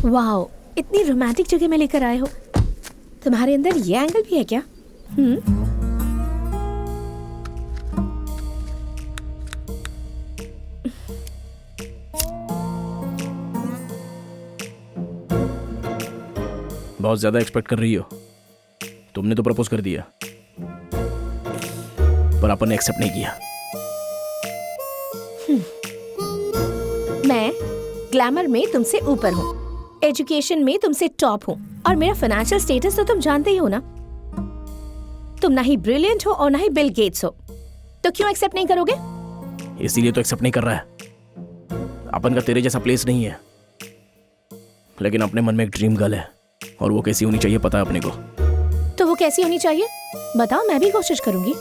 I: वाओ, इतनी रोमांटिक जगह में लेकर आए हो। तुम्हारे अंदर ये एंगल भी है क्या?
C: बहुत ज्यादा एक्सपेक्ट कर रही हो। तुमने तो प्रपोज कर दिया, पर अपन ने एक्सेप्ट नहीं किया।
I: मैं ग्लैमर में तुमसे ऊपर हूँ, एजुकेशन में तुमसे टॉप हूँ, और मेरा फाइनेंशियल स्टेटस तो तुम जानते ही हो ना। तुम ना ही ब्रिलियंट हो और ना ही बिल गेट्स हो, तो क्यों एक्सेप्ट नहीं करोगे?
C: इसीलिए तो एक्सेप्ट नहीं कर रहा है। अपन का तेरे जैसा प्लेस नहीं है, लेकिन अपने मन में एक ड्रीम गर्ल है, और वो कैसी होनी चाहिए पता है अपने को।
I: तो वो कैसी होनी चाहिए बताओ, मैं भी कोशिश करूंगी।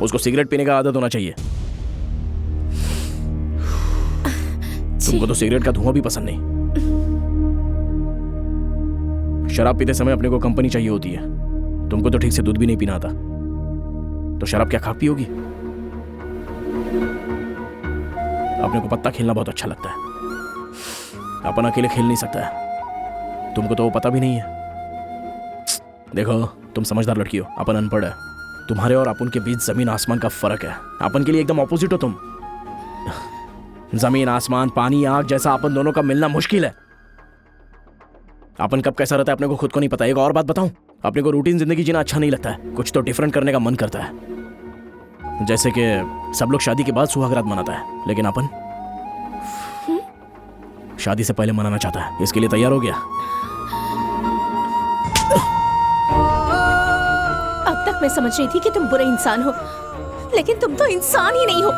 C: उसको सिगरेट पीने का आदत होना चाहिए। तुमको तो सिगरेट का धुआं भी पसंद नहीं। शराब पीते समय अपने को कंपनी चाहिए होती है। तुमको तो ठीक से दूध भी नहीं पीना आता, तो शराब क्या खा पियोगी? अपने को पत्ता खेलना बहुत अच्छा लगता है, अपन अकेले खेल नहीं सकता है। तुमको तो वो पता भी नहीं है। देखो तुम समझदार लड़की हो, अपन अनपढ़ है। तुम्हारे और अपन के बीच जमीन आसमान का फर्क है। अपन के लिए एकदम ऑपोजिट हो तुम। जमीन आसमान, पानी आग जैसा अपन दोनों का मिलना मुश्किल है। अपन कब कैसा रहता है अपने को खुद को नहीं पता। एक और बात बताऊं, अपने को रूटीन जिंदगी जीना अच्छा नहीं लगता है, कुछ तो डिफरेंट करने का मन करता है। जैसे कि सब लोग शादी के बाद सुहागरात मनाता है, लेकिन अपन शादी से पहले मनाना चाहता है। इसके लिए तैयार हो गया?
I: अब तक मैं समझ रही थी कि तुम बुरे इंसान हो, लेकिन तुम तो इंसान ही नहीं हो।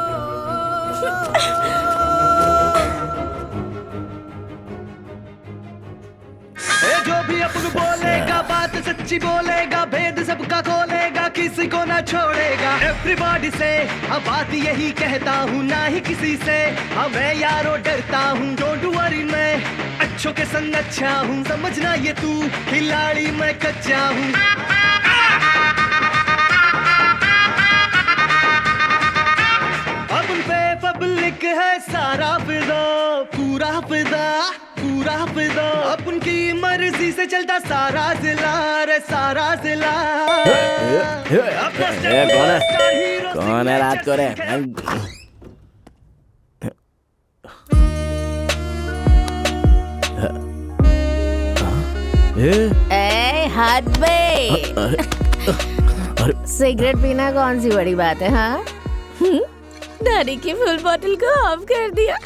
L: जो भी अपन बोलेगा बात सच्ची बोलेगा, भेद सबका खोलेगा, किसी को ना छोड़ेगा। एवरीबॉडी से अब बात यही कहता हूँ, ना ही किसी से मैं यारो डरता हूँ। डोंट वरी मैं अच्छों के संग अच्छा हूँ, समझना ये तू खिलाड़ी मैं कच्चा हूँ। अब उन पे पब्लिक है सारा फिदा, पूरा फिदा, पूरा फिदा। अब उनकी मर्जी से चलता सारा जिला, रे सारा जिला।
F: कौन है रात को रे?
I: ए हद बे, सिगरेट पीना कौन सी बड़ी बात है? हाँ, दाढ़ी की फुल बोतल को ऑफ कर दिया।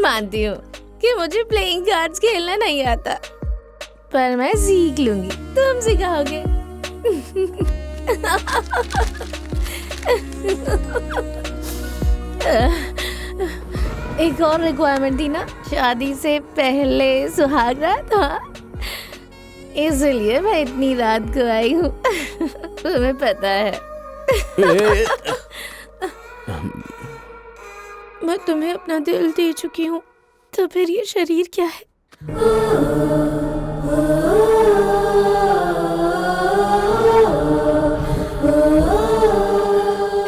I: मानती हूँ कि मुझे प्लेइंग कार्ड्स खेलना नहीं आता, पर मैं सीख लूंगी, तुम सिखाओगे। एक और रिक्वायरमेंट थी ना, शादी से पहले सुहाग रात। हाँ, इसलिए मैं इतनी रात को आई हूँ। तुम्हें पता है। मैं तुम्हें अपना दिल दे चुकी हूँ, तो फिर ये शरीर क्या है?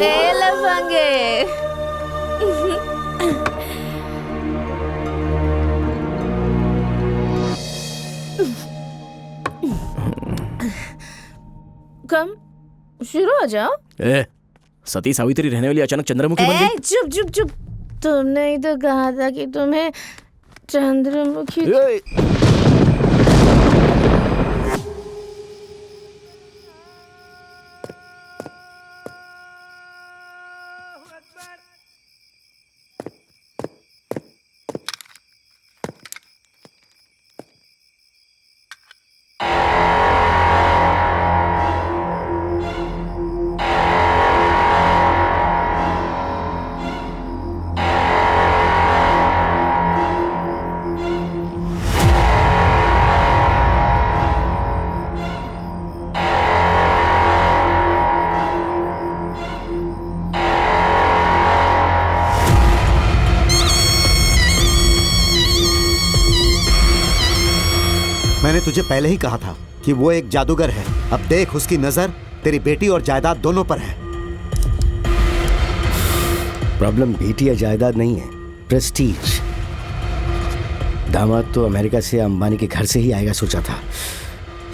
I: ए लफंगे, कम शुरू हो जाओ।
C: सती सावित्री रहने वाली अचानक चंद्रमुखी बन गई।
I: चुप चुप चुप, तुमने ही तो कहा था कि तुम्हें चंद्रमुखी।
A: मैंने तुझे पहले ही कहा था कि वो एक जादूगर है। अब देख, उसकी नजर तेरी बेटी और जायदाद दोनों पर है।
G: प्रॉब्लम बेटी या जायदाद नहीं है, प्रेस्टीज। दामाद तो अमेरिका से अंबानी के घर से ही आएगा सोचा था,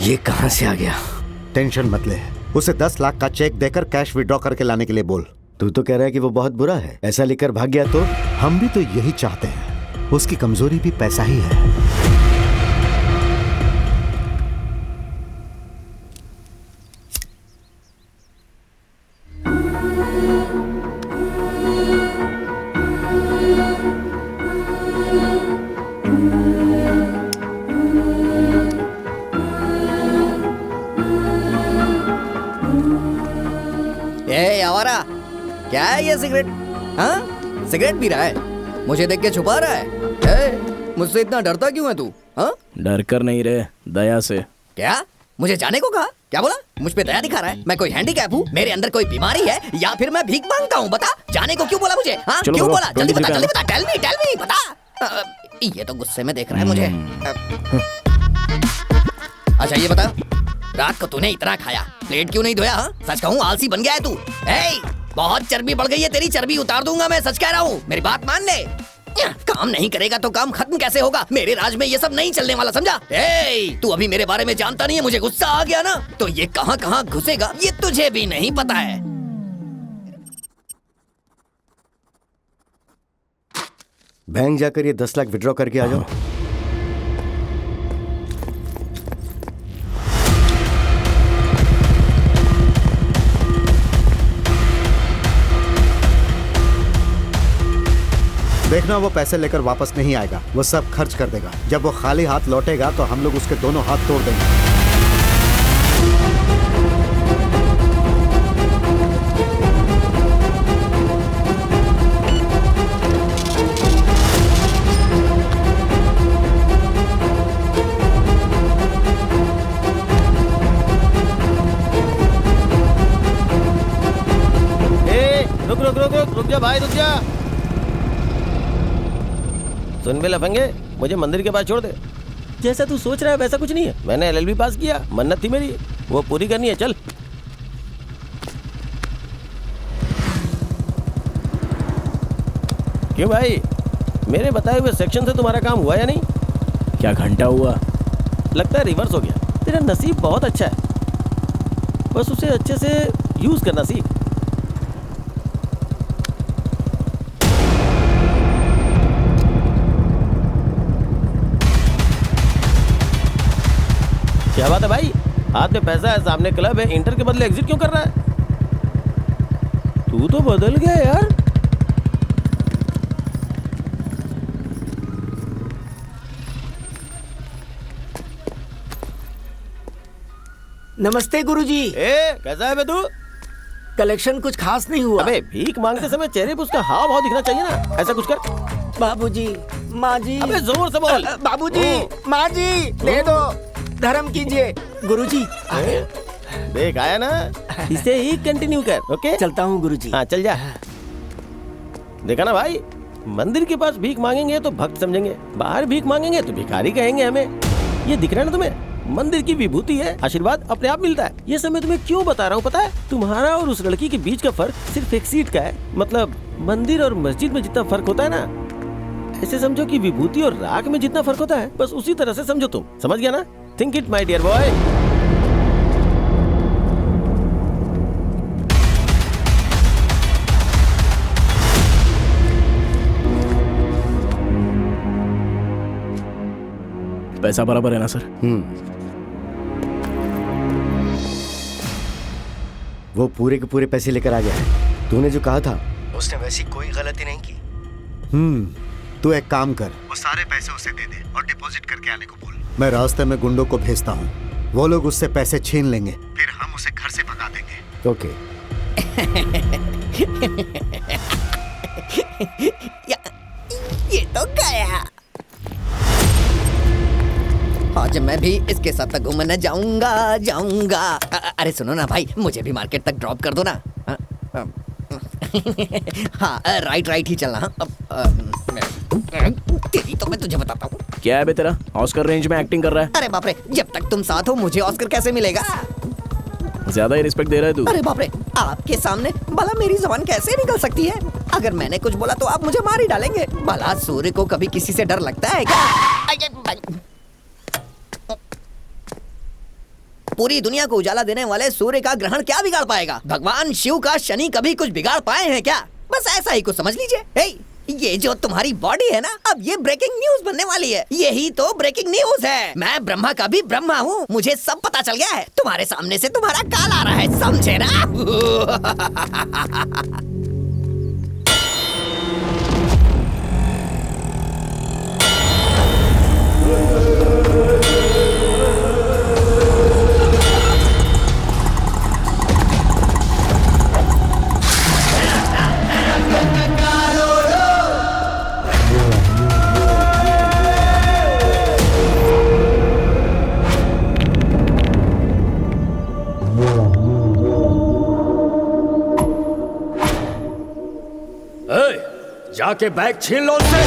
G: ये कहां से आ गया?
A: टेंशन मत ले, उसे 10 लाख का चेक देकर कैश विड्रॉ करके लाने के लिए बोल।
G: तू तो कह रहा है कि वो बहुत बुरा है, ऐसा लेकर भाग गया तो?
A: हम भी तो यही चाहते हैं, उसकी कमजोरी भी पैसा ही है।
K: क्या है ये सिगरेट? हाँ, सिगरेट पी रहा है, मुझे देख के छुपा रहा है। मुझसे इतना डरता क्यों है तू? हाँ,
C: डर कर नहीं रे, दया से।
K: क्या? मुझे जाने को कहा? क्या बोला? मुझ पे दया दिखा रहा है? मैं कोई हैंडीकैप हूँ? मेरे अंदर कोई बीमारी है या फिर मैं भीख मांगता हूँ? बता, जाने को क्यों बोला मुझे? हाँ, क्यों बोला? जल्दी बता, जल्दी बता, टेल मी बता। ये तो गुस्से में देख रहा है मुझे। अच्छा ये बता, रात को तूने इतना खाया, प्लेट क्यों नहीं धोया? हाँ, सच कहूँ आलसी बन गया है तू। बहुत चर्बी बढ़ गई है तेरी, चर्बी उतार दूंगा मैं, सच कह रहा हूँ, मेरी बात मान ले। काम नहीं करेगा तो काम खत्म कैसे होगा? मेरे राज में ये सब नहीं चलने वाला, समझा? तू अभी मेरे बारे में जानता नहीं है, मुझे गुस्सा आ गया ना, तो ये कहाँ कहाँ घुसेगा ये तुझे भी नहीं पता है।
G: बैंक जाकर ये 10 लाख विड्रॉ करके आ जाओ।
A: देखना, वो पैसे लेकर वापस नहीं आएगा, वो सब खर्च कर देगा। जब वो खाली हाथ लौटेगा तो हम लोग उसके दोनों हाथ तोड़ देंगे।
F: रुक जा भाई, रुक जा। सुन बे लफंगे, मुझे मंदिर के पास छोड़ दे। जैसा तू सोच रहा है वैसा कुछ नहीं है। मैंने एलएलबी पास किया, मन्नत थी मेरी, वो पूरी करनी है। चल। क्यों भाई, मेरे बताए हुए सेक्शन से तुम्हारा काम हुआ या नहीं?
C: क्या घंटा हुआ?
F: लगता है रिवर्स हो गया। तेरा नसीब बहुत अच्छा है, बस उसे अच्छे से यूज करना सीख। क्या बात है भाई, हाथ में पैसा है, सामने क्लब है, इंटर के बदले एग्जिट क्यों कर रहा है? तू तो बदल गया यार।
K: नमस्ते गुरुजी।
F: कैसा है बे तू?
E: कलेक्शन कुछ खास नहीं हुआ।
F: अबे भीख मांगते समय चेहरे पे उसका हाव भाव दिखना चाहिए ना, ऐसा कुछ कर।
E: बाबूजी, माँ जी।
F: अबे जोर से बोल।
E: बाबूजी, माँ जी, दे दो, धर्म कीजिए। गुरुजी,
F: देख आया ना, इसे ही कंटिन्यू कर। ओके,
E: चलता हूँ गुरुजी।
F: हाँ चल जा। देखा ना भाई, मंदिर के पास भीख मांगेंगे तो भक्त समझेंगे, बाहर भीख मांगेंगे तो भिखारी कहेंगे हमें। ये दिख रहा है ना तुम्हें, मंदिर की विभूति है, आशीर्वाद अपने आप मिलता है। ये सब मैं तुम्हें क्यों बता रहा हूँ पता है? तुम्हारा और उस लड़की के बीच का फर्क सिर्फ एक सीट का है। मतलब मंदिर और मस्जिद में जितना फर्क होता है ना, ऐसे समझो कि विभूति और राख में जितना फर्क होता है, बस उसी तरह से समझो तुम। समझ गया ना? Think it my dear boy.
C: पैसा बराबर है ना सर?
G: वो पूरे के पूरे पैसे लेकर आ गया है। तूने जो कहा था उसने वैसी कोई गलती नहीं की।
A: तू एक काम कर,
G: वो सारे पैसे उसे दे दे और डिपॉजिट करके आने को बोल।
A: मैं रास्ते में गुंडों को भेजता हूँ, वो लोग उससे पैसे छीन लेंगे,
G: फिर हम उसे घर से भगा देंगे।
A: ओके।
K: ये तो गया। आज मैं भी इसके साथ घूमने जाऊंगा। अरे सुनो ना भाई, मुझे भी मार्केट तक ड्रॉप कर दो ना। हाँ राइट ही चलना। तेरी तो मैं तुझे बताता हूँ।
C: क्या है बे तेरा? ऑस्कर रेंज में एक्टिंग कर रहा है?
K: अरे बाप रे, जब तक तुम साथ हो मुझे ऑस्कर कैसे मिलेगा?
C: ज्यादा ही रिस्पेक्ट दे रहा है तू।
K: अरे बाप रे, आपके सामने भला मेरी जबान कैसे निकल सकती है? अगर मैंने कुछ बोला तो आप मुझे मार ही डालेंगे। भला सूर्य को कभी किसी से डर लगता है क्या? पूरी दुनिया को उजाला देने वाले सूर्य का ग्रहण क्या बिगाड़ पाएगा? भगवान शिव का शनि कभी कुछ बिगाड़ पाए हैं क्या? बस ऐसा ही कुछ समझ लीजिए। ये जो तुम्हारी बॉडी है ना, अब ये ब्रेकिंग न्यूज बनने वाली है। यही तो ब्रेकिंग न्यूज है। मैं ब्रह्मा का भी ब्रह्मा हूँ, मुझे सब पता चल गया है। तुम्हारे सामने से तुम्हारा काल आ रहा है, समझे ना?
E: जाके बैग छीन लो उससे।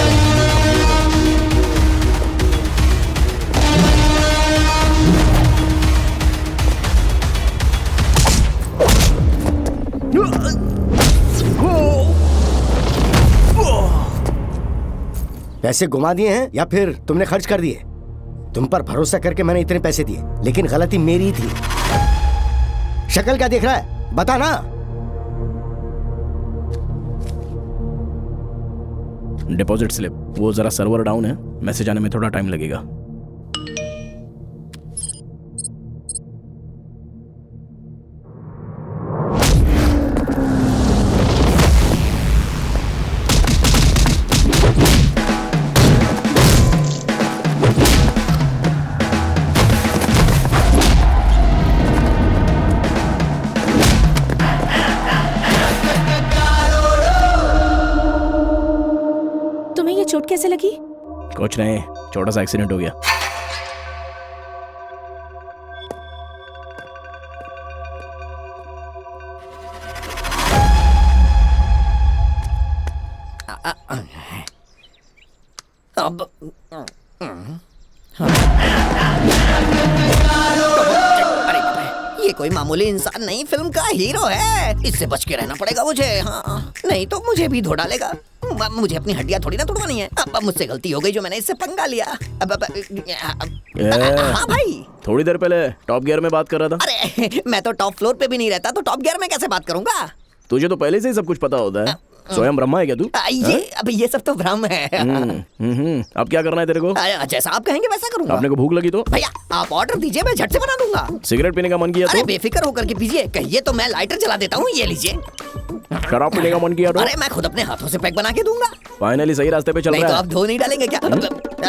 G: पैसे घुमा दिए हैं या फिर तुमने खर्च कर दिए? तुम पर भरोसा करके मैंने इतने पैसे दिए, लेकिन गलती मेरी ही थी। शक्ल क्या देख रहा है, बता ना।
C: डिपॉजिट स्लिप, वो जरा सर्वर डाउन है, मैसेज आने में थोड़ा टाइम लगेगा।
I: चोट कैसे लगी?
C: कुछ नहीं, छोटा सा एक्सीडेंट हो गया।
K: अब ये कोई मामूली इंसान नहीं, फिल्म का हीरो है। इससे बच के रहना पड़ेगा मुझे। हाँ, नहीं तो मुझे भी धो डालेगा। मुझे अपनी हड्डियां थोड़ी ना तोड़वानी है। अब मुझसे गलती हो गई जो मैंने इससे पंगा लिया। हाँ भाई,
C: थोड़ी देर पहले टॉप गियर में बात कर रहा था।
K: अरे मैं तो टॉप फ्लोर पे भी नहीं रहता, तो टॉप गियर में कैसे बात करूंगा?
C: तुझे तो पहले से ही सब कुछ पता होता है। स्वयं ब्रह्मा है क्या तू?
K: ये सब तो भ्रम है।
C: अब क्या करना है तेरे को?
K: जैसा आप कहेंगे वैसा करूंगा।
C: आपने को भूख लगी तो?
K: भैया आप ऑर्डर दीजिए, मैं झट से बना दूंगा।
C: सिगरेट पीने का मन किया तो?
K: अरे बेफिक्र होकर के पीजिए, कहिए तो मैं लाइटर जला देता हूँ, ये लीजिए।
C: शराब पीने का मन किया तो?
K: अरे मैं खुद अपने हाथों से पैक बना के दूंगा।
C: फाइनली सही रास्ते पे चल रहा है।
K: तो आप धो नहीं डालेंगे क्या?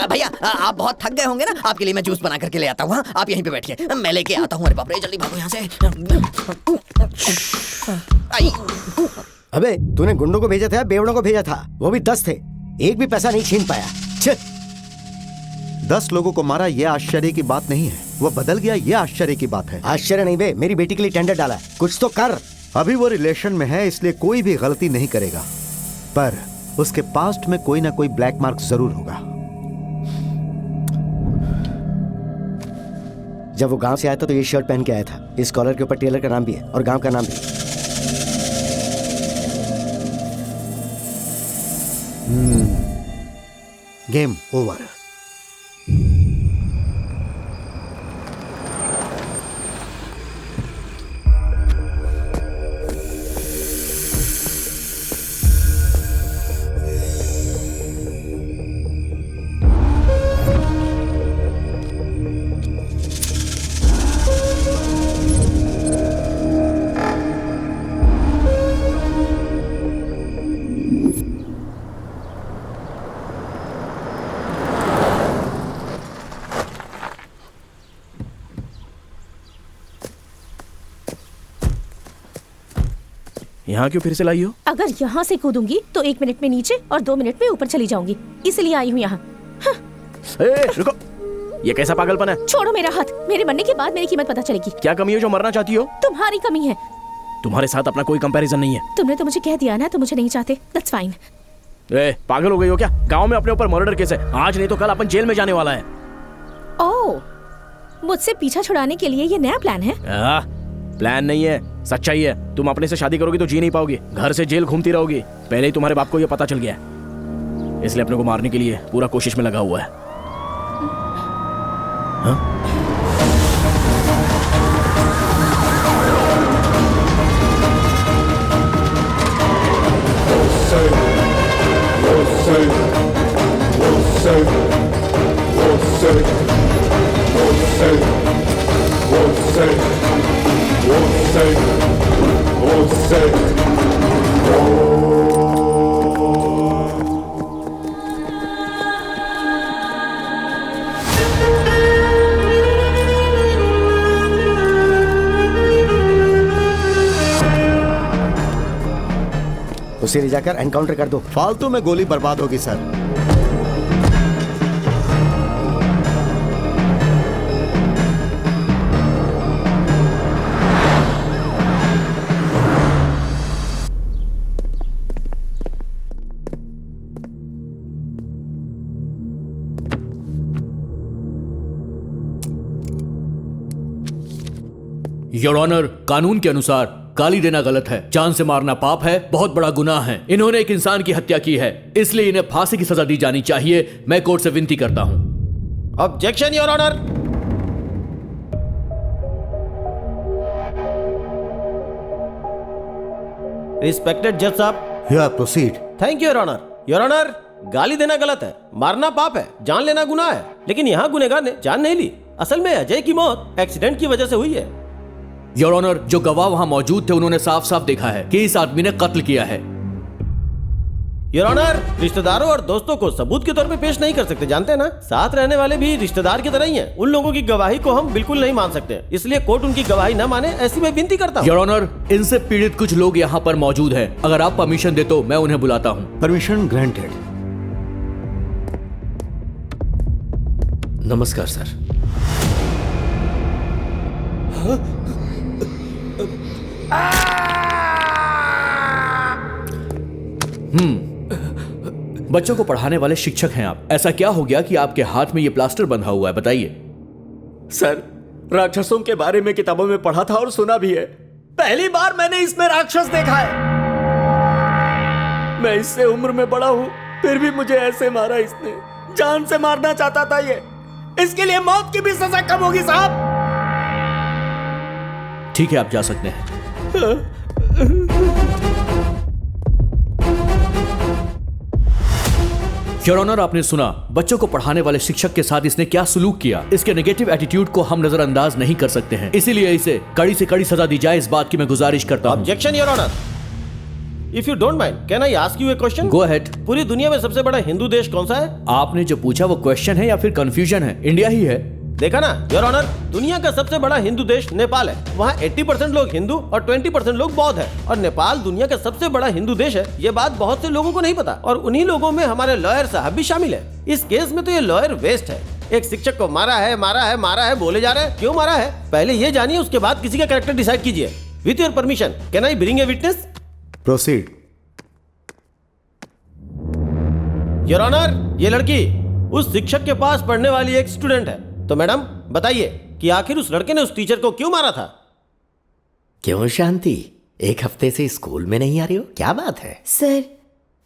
K: भैया आप बहुत थक गए होंगे ना, आपके लिए मैं जूस बना करके ले आता हूँ। आप यहीं पे बैठिए, मैं लेके आता हूँ। अरे बाप रे, जल्दी भागो यहाँ से।
G: अबे तूने गुंडों को भेजा था या बेवड़ों को भेजा था? वो भी 10 थे, एक भी पैसा नहीं छीन पाया।
A: 10 लोगों को मारा, यह आश्चर्य की बात नहीं है। वो बदल गया, यह आश्चर्य की बात है।
G: आश्चर्य नहीं बे, मेरी बेटी के लिए टेंडर डाला है, कुछ तो कर।
A: अभी वो रिलेशन में है, इसलिए कोई भी गलती नहीं करेगा, पर उसके पास्ट में कोई ना कोई ब्लैक मार्क जरूर होगा।
G: जब वो गांव से आया था तो ये शर्ट पहन के आया था। इस कॉलर के ऊपर टेलर का नाम भी है और गांव का नाम भी।
A: Game over.
C: यहाँ क्यों फिर से लाई हो?
I: अगर यहाँ से कूदूंगी तो 1 मिनट में नीचे और 2 मिनट में ऊपर चली जाऊंगी, इसलिए आई हूँ यहाँ।
C: रुको, ये कैसा पागलपन है?
I: छोड़ो मेरा हाथ, मेरे मरने के बाद मेरी कीमत पता चलेगी।
C: क्या कमी है जो मरना चाहती हो?
I: तुम्हारी कमी है।
C: तुम्हारे साथ अपना कोई कंपैरिजन नहीं है।
I: तुमने तो मुझे कह दिया ना, तो मुझे नहीं चाहते, दैट्स फाइन।
C: पागल हो गई हो क्या? गाँव में अपने ऊपर मर्डर केस है, आज नहीं तो कल अपन जेल में जाने वाला है।
I: ओह, मुझसे पीछा छुड़ाने के लिए ये नया प्लान है?
C: प्लान नहीं है, सच्चाई है। तुम अपने से शादी करोगी तो जी नहीं पाओगी, घर से जेल घूमती रहोगी। पहले ही तुम्हारे बाप को ये पता चल गया है, इसलिए अपने को मारने के लिए पूरा कोशिश में लगा हुआ है। हाँ?
G: उसे ले जाकर एनकाउंटर कर दो।
A: फालतू में गोली बर्बाद होगी सर।
B: योर ऑनर, कानून के अनुसार गाली देना गलत है, जान से मारना पाप है, बहुत बड़ा गुनाह है। इन्होंने एक इंसान की हत्या की है, इसलिए इन्हें फांसी की सजा दी जानी चाहिए। मैं कोर्ट से विनती करता हूं।
F: Objection your honour. रिस्पेक्टेड जज साहब।
A: Here proceed.
F: Thank you your honour. Your honour, गाली देना गलत है, मारना पाप है, जान लेना गुनाह है, लेकिन यहाँ गुनहगार ने जान नहीं ली। असल में अजय की मौत एक्सीडेंट की वजह से हुई है।
B: योर ऑनर, जो गवाह वहां मौजूद थे उन्होंने साफ साफ देखा है कि इस आदमी ने कत्ल किया है।
F: योर ऑनर, रिश्तेदारों और दोस्तों को सबूत के तौर पे पेश नहीं कर सकते, जानते हैं ना? साथ रहने वाले भी रिश्तेदार की तरह ही हैं। उन लोगों की गवाही को हम बिल्कुल नहीं मान सकते, इसलिए कोर्ट उनकी गवाही न माने ऐसी मैं विनती करता हूँ।
B: योर ऑनर, इनसे पीड़ित कुछ लोग यहाँ पर मौजूद हैं। अगर आप परमिशन दे तो मैं उन्हें बुलाता हूँ।
A: Permission granted.
E: नमस्कार सर।
B: बच्चों को पढ़ाने वाले शिक्षक हैं आप। ऐसा क्या हो गया कि आपके हाथ में ये प्लास्टर बंधा हुआ है, बताइए।
E: सर, राक्षसों के बारे में किताबों में पढ़ा था और सुना भी है। पहली बार मैंने इसमें राक्षस देखा है। मैं इससे उम्र में बड़ा हूं, फिर भी मुझे ऐसे मारा इसने। जान से मारना चाहता था ये। इसके लिए मौत की भी सजा कम होगी साहब।
B: ठीक है, आप जा सकते हैं। योर ऑनर, आपने सुना बच्चों को पढ़ाने वाले शिक्षक के साथ इसने क्या सलूक किया। इसके नेगेटिव एटीट्यूड को हम नजरअंदाज नहीं कर सकते हैं, इसीलिए इसे कड़ी से कड़ी सजा दी जाए, इस बात की मैं गुजारिश करता हूँ।
F: Objection your honour. If you don't mind, can I ask you a question?
B: Go ahead.
F: पूरी दुनिया में सबसे बड़ा हिंदू देश कौन सा है?
B: आपने जो पूछा वो क्वेश्चन है या फिर कंफ्यूजन है? इंडिया ही है।
F: देखा ना योर ऑनर, दुनिया का सबसे बड़ा हिंदू देश नेपाल है। वहाँ 80% लोग हिंदू और 20% लोग बौद्ध है। और नेपाल दुनिया का सबसे बड़ा हिंदू देश है, ये बात बहुत से लोगों को नहीं पता। और उन्हीं लोगों में हमारे लॉयर साहब भी शामिल है। इस केस में तो ये लॉयर वेस्ट है। एक शिक्षक को मारा है बोले जा रहे हैं। क्यों मारा है पहले ये जानिए, उसके बाद किसी का कैरेक्टर डिसाइड कीजिए। With your permission, can I bring a witness?
A: Proceed.
F: Your honour, ये लड़की उस शिक्षक के पास पढ़ने वाली एक स्टूडेंट है। तो मैडम बताइए कि आखिर उस लड़के ने उस टीचर को क्यों मारा था?
E: क्यों शांति, एक हफ्ते से स्कूल में नहीं आ रही हो, क्या बात है?
J: सर,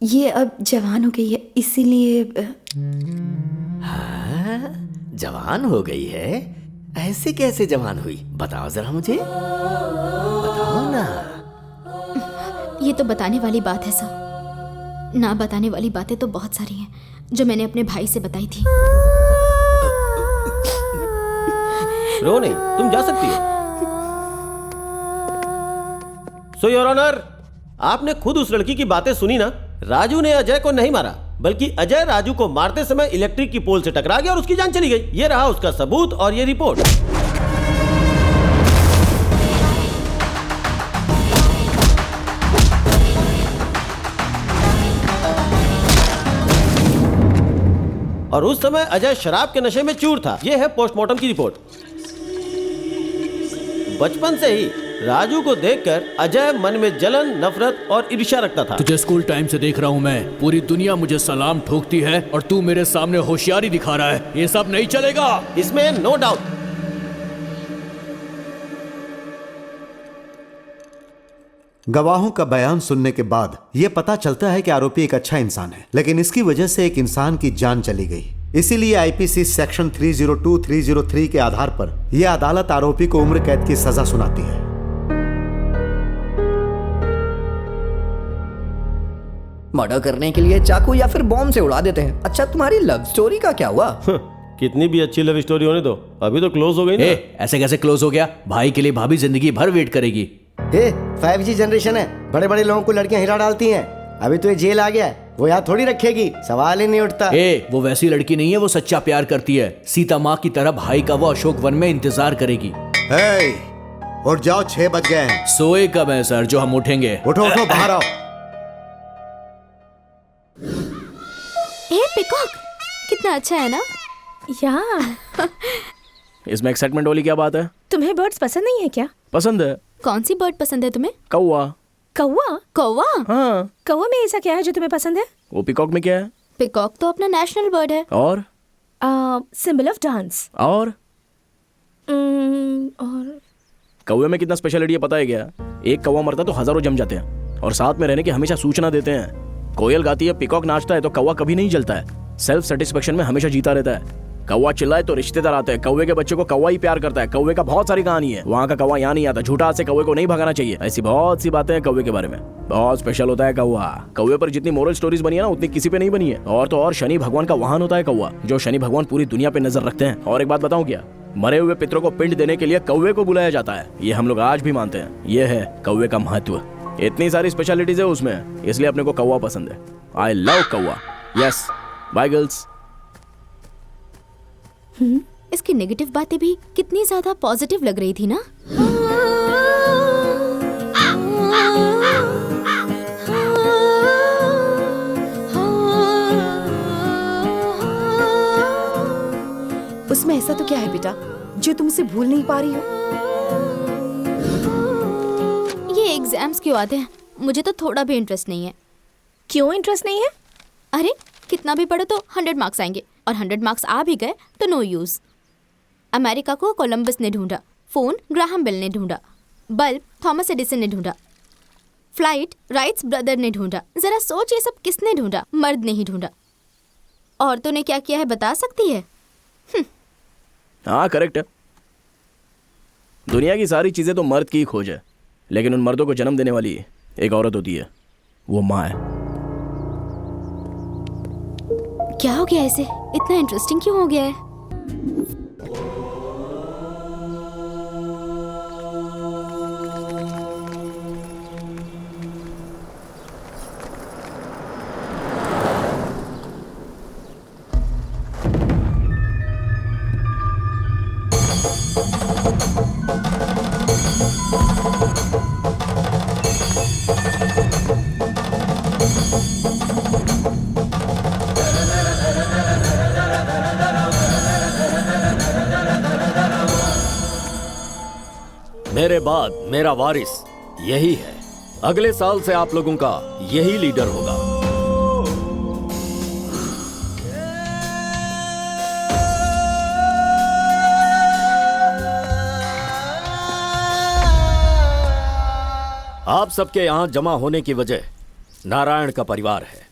J: ये अब जवान हो गई है, इसीलिए।
E: हाँ, जवान हो गई है? ऐसे कैसे जवान हुई, बताओ जरा मुझे, बताओ ना।
H: ये तो बताने वाली बात है सर। ना बताने वाली बातें तो बहुत सारी हैं जो मैंने अपने भाई से बताई थी।
F: रो नहीं, तुम जा सकती हो। सो योर ऑनर, आपने खुद उस लड़की की बातें सुनी ना। राजू ने अजय को नहीं मारा, बल्कि अजय राजू को मारते समय इलेक्ट्रिक की पोल से टकरा गया और उसकी जान चली गई। ये रहा उसका सबूत और ये रिपोर्ट। और उस समय अजय शराब के नशे में चूर था। यह है पोस्टमार्टम की रिपोर्ट। बचपन से ही राजू को देखकर अजय मन में जलन, नफरत और ईर्ष्या रखता था।
B: तुझे स्कूल टाइम से देख रहा हूँ मैं। पूरी दुनिया मुझे सलाम ठोकती है और तू मेरे सामने होशियारी दिखा रहा है। ये सब नहीं चलेगा,
F: इसमें नो डाउट।
A: गवाहों का बयान सुनने के बाद यह पता चलता है कि आरोपी एक अच्छा इंसान है, लेकिन इसकी वजह से एक इंसान की जान चली गई। इसीलिए आईपीसी सेक्शन 302, 303 के आधार पर यह अदालत आरोपी को उम्र कैद की सजा सुनाती है।
K: मर्डर करने के लिए चाकू या फिर बॉम्ब से उड़ा देते हैं। अच्छा, तुम्हारी लव स्टोरी का क्या हुआ?
F: कितनी भी अच्छी लव स्टोरी होने दो, अभी तो क्लोज हो गई ना।
B: ऐसे कैसे क्लोज हो गया? भाई के लिए भाभी जिंदगी भर वेट करेगी।
G: 5G जनरेशन है, बड़े बड़े लोगों को लड़कियां हिला डालती हैं। अभी तो ये जेल आ गया है, वो यहाँ थोड़ी रखेगी, सवाल ही नहीं उठता।
B: वो वैसी लड़की नहीं है, वो सच्चा प्यार करती है। सीता माँ की तरह भाई का वो अशोक वन में इंतजार करेगी।
A: उठ जाओ, 6 बज गए हैं।
B: सोए कब है सर जो हम उठेंगे?
A: उठो उठो, बाहर आओ।
H: पिकॉक कितना अच्छा है ना?
I: या
C: इसमें एक्साइटमेंट वाली क्या बात है?
I: तुम्हें बर्ड्स पसंद नहीं है क्या?
C: पसंद है।
H: कौन सी बर्ड पसंद है तुम्हें?
C: कौवा।
I: कौवा?
H: कौवा?
C: हाँ।
I: कौवा में ऐसा क्या है जो तुम्हें पसंद है?
C: वो पिकॉक में क्या है?
H: पिकॉक तो अपना नेशनल बर्ड है।
C: और
I: सिंबल ऑफ डांस।
C: और
I: और
C: कौवे में कितना स्पेशलिटी है पता है क्या? एक कौवा मरता तो हजारों जम जाते हैं और साथ में रहने की हमेशा सूचना देते हैं। कोयल गाती है, पिकॉक नाचता है, तो कौवा कभी नहीं जलता है। सेल्फ सेटिस्फेक्शन में हमेशा जीता रहता है। कौवा चिल्लाए तो रिश्तेदार आते हैं। कौवे के बच्चे को कौवा ही प्यार करता है। कौवे का बहुत सारी कहानी है। वहाँ का कौवा यहाँ नहीं आता। झूठा से कौवे को नहीं भगाना चाहिए। ऐसी बहुत सी बातें हैं कौवे के बारे में। बहुत स्पेशल होता है कौवा। कौवे पर जितनी मोरल स्टोरीज बनी है ना, उतनी किसी पे नहीं बनी है। और तो और शनि भगवान का वाहन होता है कौवा, जो शनि भगवान पूरी दुनिया पे नजर रखते हैं। और एक बात बताऊं क्या? मरे हुए पितरों को पिंड देने के लिए कौवे को बुलाया जाता है। ये हम लोग आज भी मानते हैं। ये है कौवे का महत्व। इतनी सारी स्पेशलिटीज है उसमें, इसलिए अपने को कौवा पसंद है। आई लव कौवा। Yes, bye girls.
H: इसकी नेगेटिव बातें भी कितनी ज्यादा पॉजिटिव लग रही थी ना।
J: उसमें ऐसा तो क्या है बेटा जो तुमसे भूल नहीं पा रही हो?
H: ये एग्जाम्स क्यों आते हैं? मुझे तो थोड़ा भी इंटरेस्ट नहीं है।
I: क्यों इंटरेस्ट नहीं है?
H: अरे कितना भी पढ़ो तो 100 मार्क्स आएंगे, और 100 मार्क्स आ भी गए तो नो यूज। अमेरिका को कोलंबस ने ढूंढा, फोन ग्राहम बेल ने ढूंढा, बल्ब थॉमस एडिसन ने ढूंढा, फ्लाइट राइट्स ब्रदर ने ढूंढा। जरा सोच, ये सब किसने ढूंढा? मर्द ने ही ढूंढा। औरतों ने क्या किया है बता सकती है?
C: हाँ, करेक्ट है। दुनिया की सारी चीजें तो मर्द की ही खोज है, लेकिन उन मर्दों को जन्म देने वाली एक औरत होती है, वो माँ है।
H: क्या हो गया इसे? इतना इंटरेस्टिंग क्यों हो गया है?
E: मेरे बाद मेरा वारिस यही है। अगले साल से आप लोगों का यही लीडर होगा। आप सबके यहां जमा होने की वजह नारायण का परिवार है।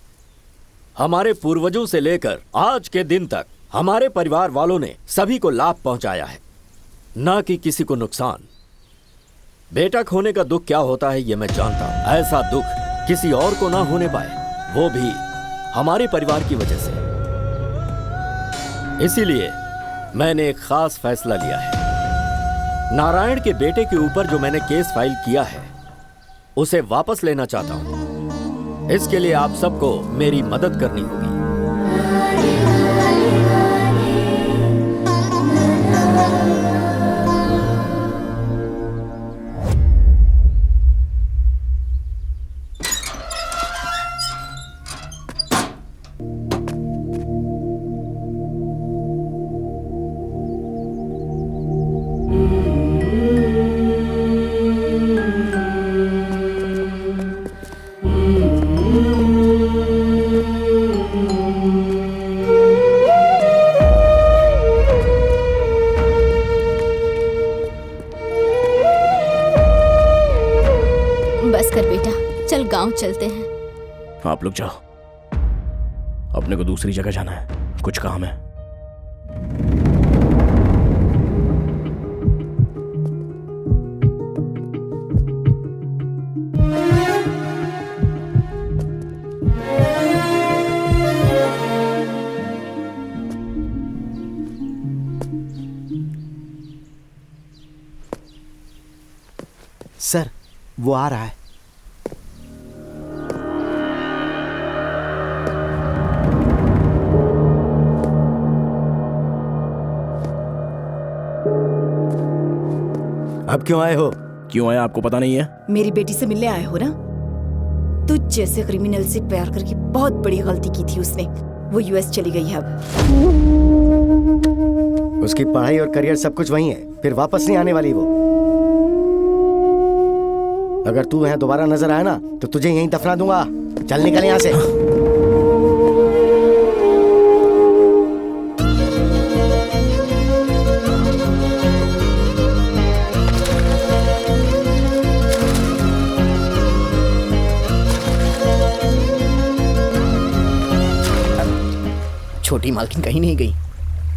E: हमारे पूर्वजों से लेकर आज के दिन तक हमारे परिवार वालों ने सभी को लाभ पहुंचाया है, ना कि किसी को नुकसान। बेटा खोने का दुख क्या होता है ये मैं जानता हूं। ऐसा दुख किसी और को ना होने पाए, वो भी हमारे परिवार की वजह से। इसीलिए मैंने एक खास फैसला लिया है। नारायण के बेटे के ऊपर जो मैंने केस फाइल किया है उसे वापस लेना चाहता हूं। इसके लिए आप सबको मेरी मदद करनी होगी।
H: बस कर बेटा, चल गांव चलते हैं।
C: आप लोग जाओ, अपने को दूसरी जगह जाना है, कुछ काम है।
A: सर, वो आ रहा है।
G: अब क्यों आए हो?
C: क्यों आया आपको पता नहीं है?
J: मेरी बेटी से मिलने आए हो ना? तुझ जैसे क्रिमिनल से प्यार करके बहुत बड़ी गलती की थी उसने। वो यूएस चली गई है अब।
G: उसकी पढ़ाई और करियर सब कुछ वही है, फिर वापस नहीं आने वाली वो। अगर तू यहाँ दोबारा नजर आया ना तो तुझे यहीं दफना दूंगा। चल निकल यहाँ से।
K: छोटी मालकिन कहीं नहीं गई।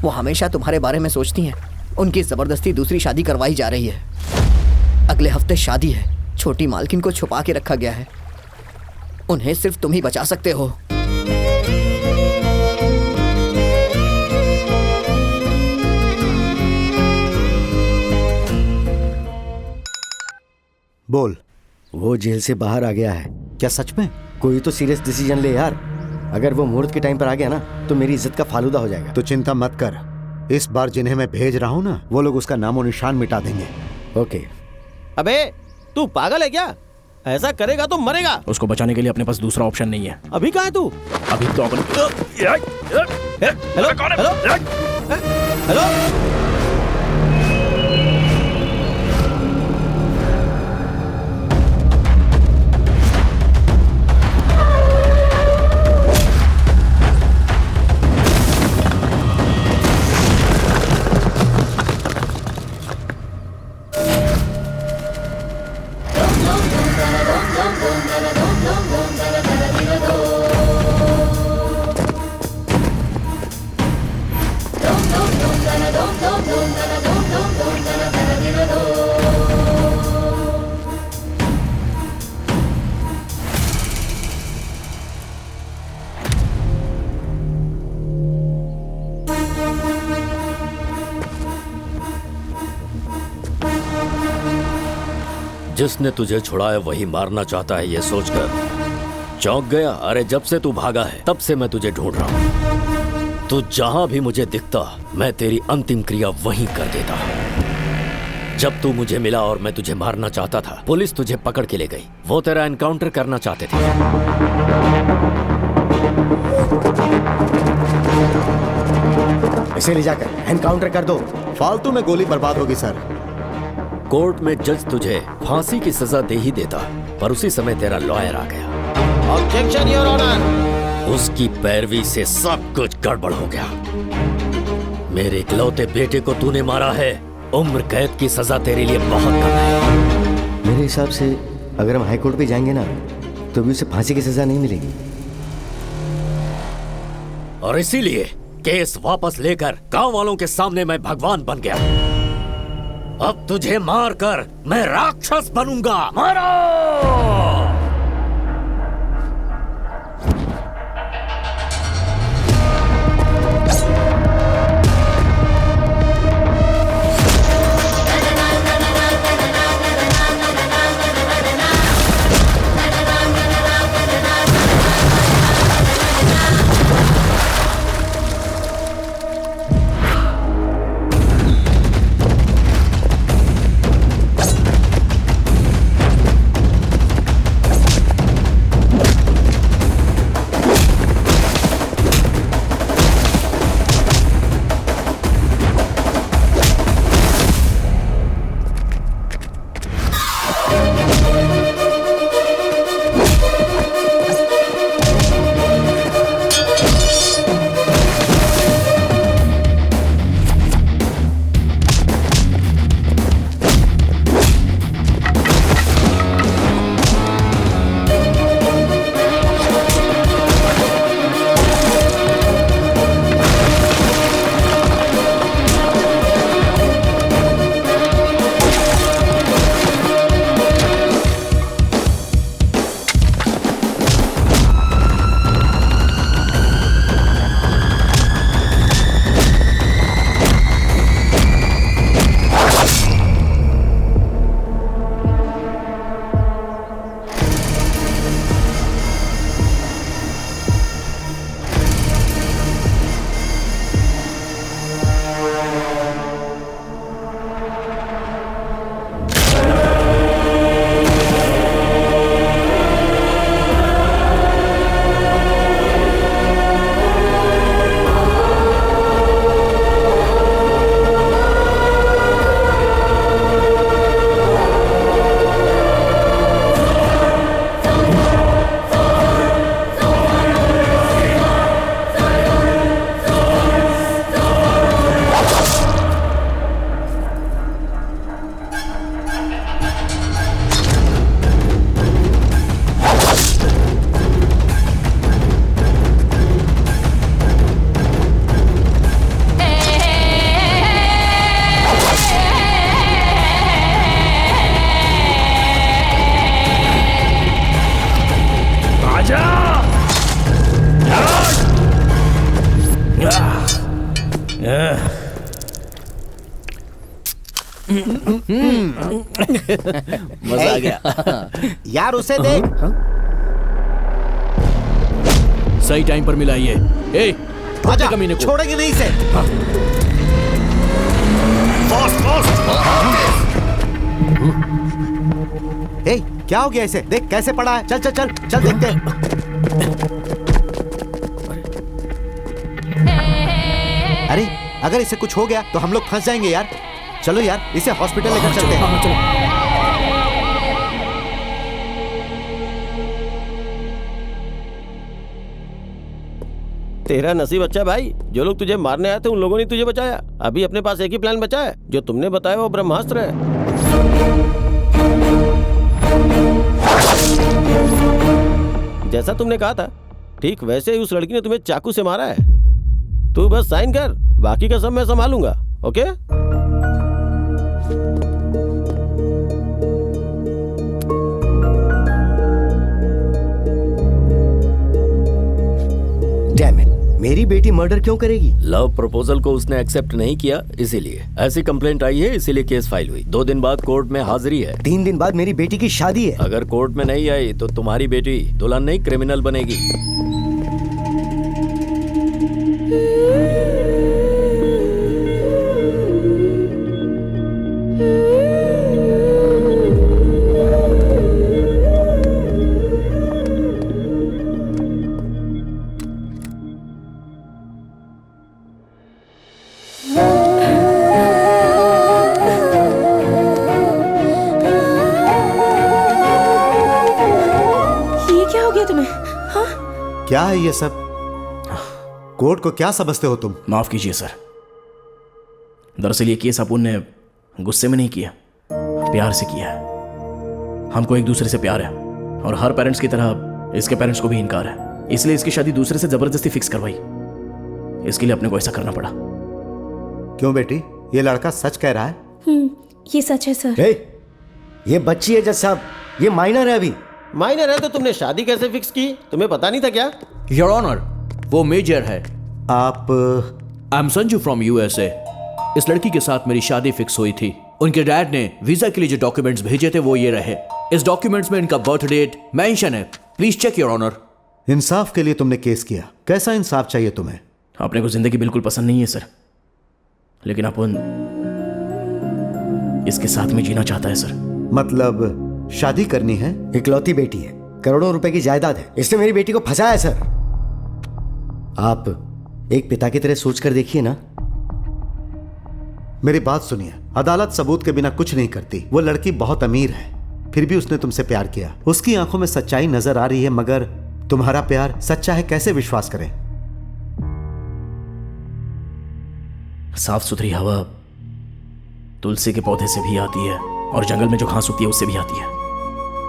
K: वो हमेशा तुम्हारे बारे में सोचती हैं। उनकी जबरदस्ती दूसरी शादी करवाई जा रही है। अगले हफ्ते शादी है। छोटी मालकिन को छुपा के रखा गया है। उन्हें सिर्फ तुम ही बचा सकते हो।
A: बोल।
G: वो जेल से बाहर आ गया है।
A: क्या सच में?
G: कोई तो सीरियस डिसीजन ले यार। अगर वो मुहूर्त के टाइम पर आ गया ना तो मेरी इज्जत का फालूदा हो जाएगा।
A: तो चिंता मत कर, इस बार जिन्हें मैं भेज रहा हूं ना वो लोग उसका नामो निशान मिटा देंगे।
G: ओके।
F: अबे तू पागल है क्या? ऐसा करेगा तो मरेगा।
C: उसको बचाने के लिए अपने पास दूसरा ऑप्शन नहीं है।
F: अभी कहाँ है तू?
C: अभी तो अपन
F: हेलो हेलो हेलो।
E: जिसने तुझे छुड़ाया वही मारना चाहता है, ये सोचकर चौंक गया। अरे जब से तू भागा है तब से मैं तुझे ढूंढ रहा हूँ। तू जहां भी मुझे दिखता मैं तेरी अंतिम क्रिया वहीं कर देता। जब तू मुझे मिला और मैं तुझे मारना चाहता था, पुलिस तुझे पकड़ के ले गई। वो तेरा एनकाउंटर करना चाहते थे।
G: इसे ले जाकर एनकाउंटर कर दो।
A: फालतू में गोली बर्बाद होगी सर।
E: कोर्ट में जज तुझे फांसी की सजा दे ही देता, पर उसी समय तेरा लॉयर आ गया।
F: Objection your honour.
E: उसकी पैरवी से सब कुछ गड़बड़ हो गया। मेरे इकलौते बेटे को तूने मारा है। उम्र कैद की सजा तेरे लिए बहुत कम है।
G: मेरे हिसाब से अगर हम हाई कोर्ट पे जाएंगे ना तो भी उसे फांसी की सजा नहीं मिलेगी।
E: और इसीलिए केस वापस लेकर गांव वालों के सामने मैं भगवान बन गया। अब तुझे मारकर मैं राक्षस बनूंगा। मारो!
F: मजा आ गया।
A: यार उसे देख।
B: सही टाइम पर मिला ये। ए,
A: आजा,
B: कमीने को
A: छोड़ेंगे नहीं इसे। ए, क्या हो गया इसे? देख कैसे पड़ा है। चल चल चल चल देखते हैं। अरे अगर इसे कुछ हो गया तो हम लोग फंस जाएंगे यार। चलो यार इसे हॉस्पिटल लेकर चलते हैं।
F: तेरा नसीब अच्छा भाई, जो लोग तुझे मारने आए थे उन लोगों ने तुझे बचाया। अभी अपने पास एक ही प्लान बचा है, जो तुमने बताया वो ब्रह्मास्त्र है। जैसा तुमने कहा था ठीक वैसे ही उस लड़की ने तुम्हें चाकू से मारा है। तू बस साइन कर, बाकी का सब मैं संभालूंगा। ओके?
G: मेरी बेटी मर्डर क्यों करेगी?
E: लव प्रपोजल को उसने एक्सेप्ट नहीं किया, इसीलिए ऐसी कंप्लेंट आई है, इसीलिए केस फाइल हुई। 2 दिन बाद कोर्ट में हाजिरी है।
G: 3 दिन बाद मेरी बेटी की शादी है।
E: अगर कोर्ट में नहीं आई तो तुम्हारी बेटी दुल्हन नहीं क्रिमिनल बनेगी।
A: क्या है ये सब? कोर्ट को क्या समझते हो तुम?
C: माफ कीजिए सर, दरअसल ये केस अपुन ने गुस्से में नहीं किया, प्यार से किया है। हमको एक दूसरे से प्यार है और हर पेरेंट्स की तरह इसके पेरेंट्स को भी इनकार है, इसलिए इसकी शादी दूसरे से जबरदस्ती फिक्स करवाई। इसके लिए अपने को ऐसा करना पड़ा।
A: क्यों बेटी, ये लड़का सच कह रहा है?
I: ये सच है सर।
G: ये बच्ची है जज साहब, ये माइनर है अभी।
F: माइनर है तो तुमने शादी कैसे फिक्स की? तुम्हें पता नहीं था क्या?
B: योर ऑनर, वो मेजर है।
A: आप?
B: I am Sanju from USA. इस लड़की के साथ मेरी शादी फिक्स हुई थी। उनके डैड ने वीजा के लिए जो डॉक्यूमेंट्स भेजे थे वो ये रहे। इस डॉक्यूमेंट्स में इनका बर्थ डेट मेंशन है। Please check your honour.
A: इंसाफ के लिए तुमने केस किया, कैसा इंसाफ चाहिए तुम्हें?
C: अपने को जिंदगी बिल्कुल पसंद नहीं है सर, लेकिन अपन इसके साथ में जीना चाहता है सर।
A: मतलब शादी करनी है?
G: इकलौती बेटी है, करोड़ों रुपए की जायदाद है, इसने मेरी बेटी को फंसाया है सर। आप एक पिता की तरह सोच कर देखिए ना।
A: मेरी बात सुनिए, अदालत सबूत के बिना कुछ नहीं करती। वो लड़की बहुत अमीर है, फिर भी उसने तुमसे प्यार किया। उसकी आंखों में सच्चाई नजर आ रही है, मगर तुम्हारा प्यार सच्चा है, कैसे विश्वास करें?
C: साफ सुथरी हवा तुलसी के पौधे से भी आती है और जंगल में जो घास उगती है उससे भी आती है।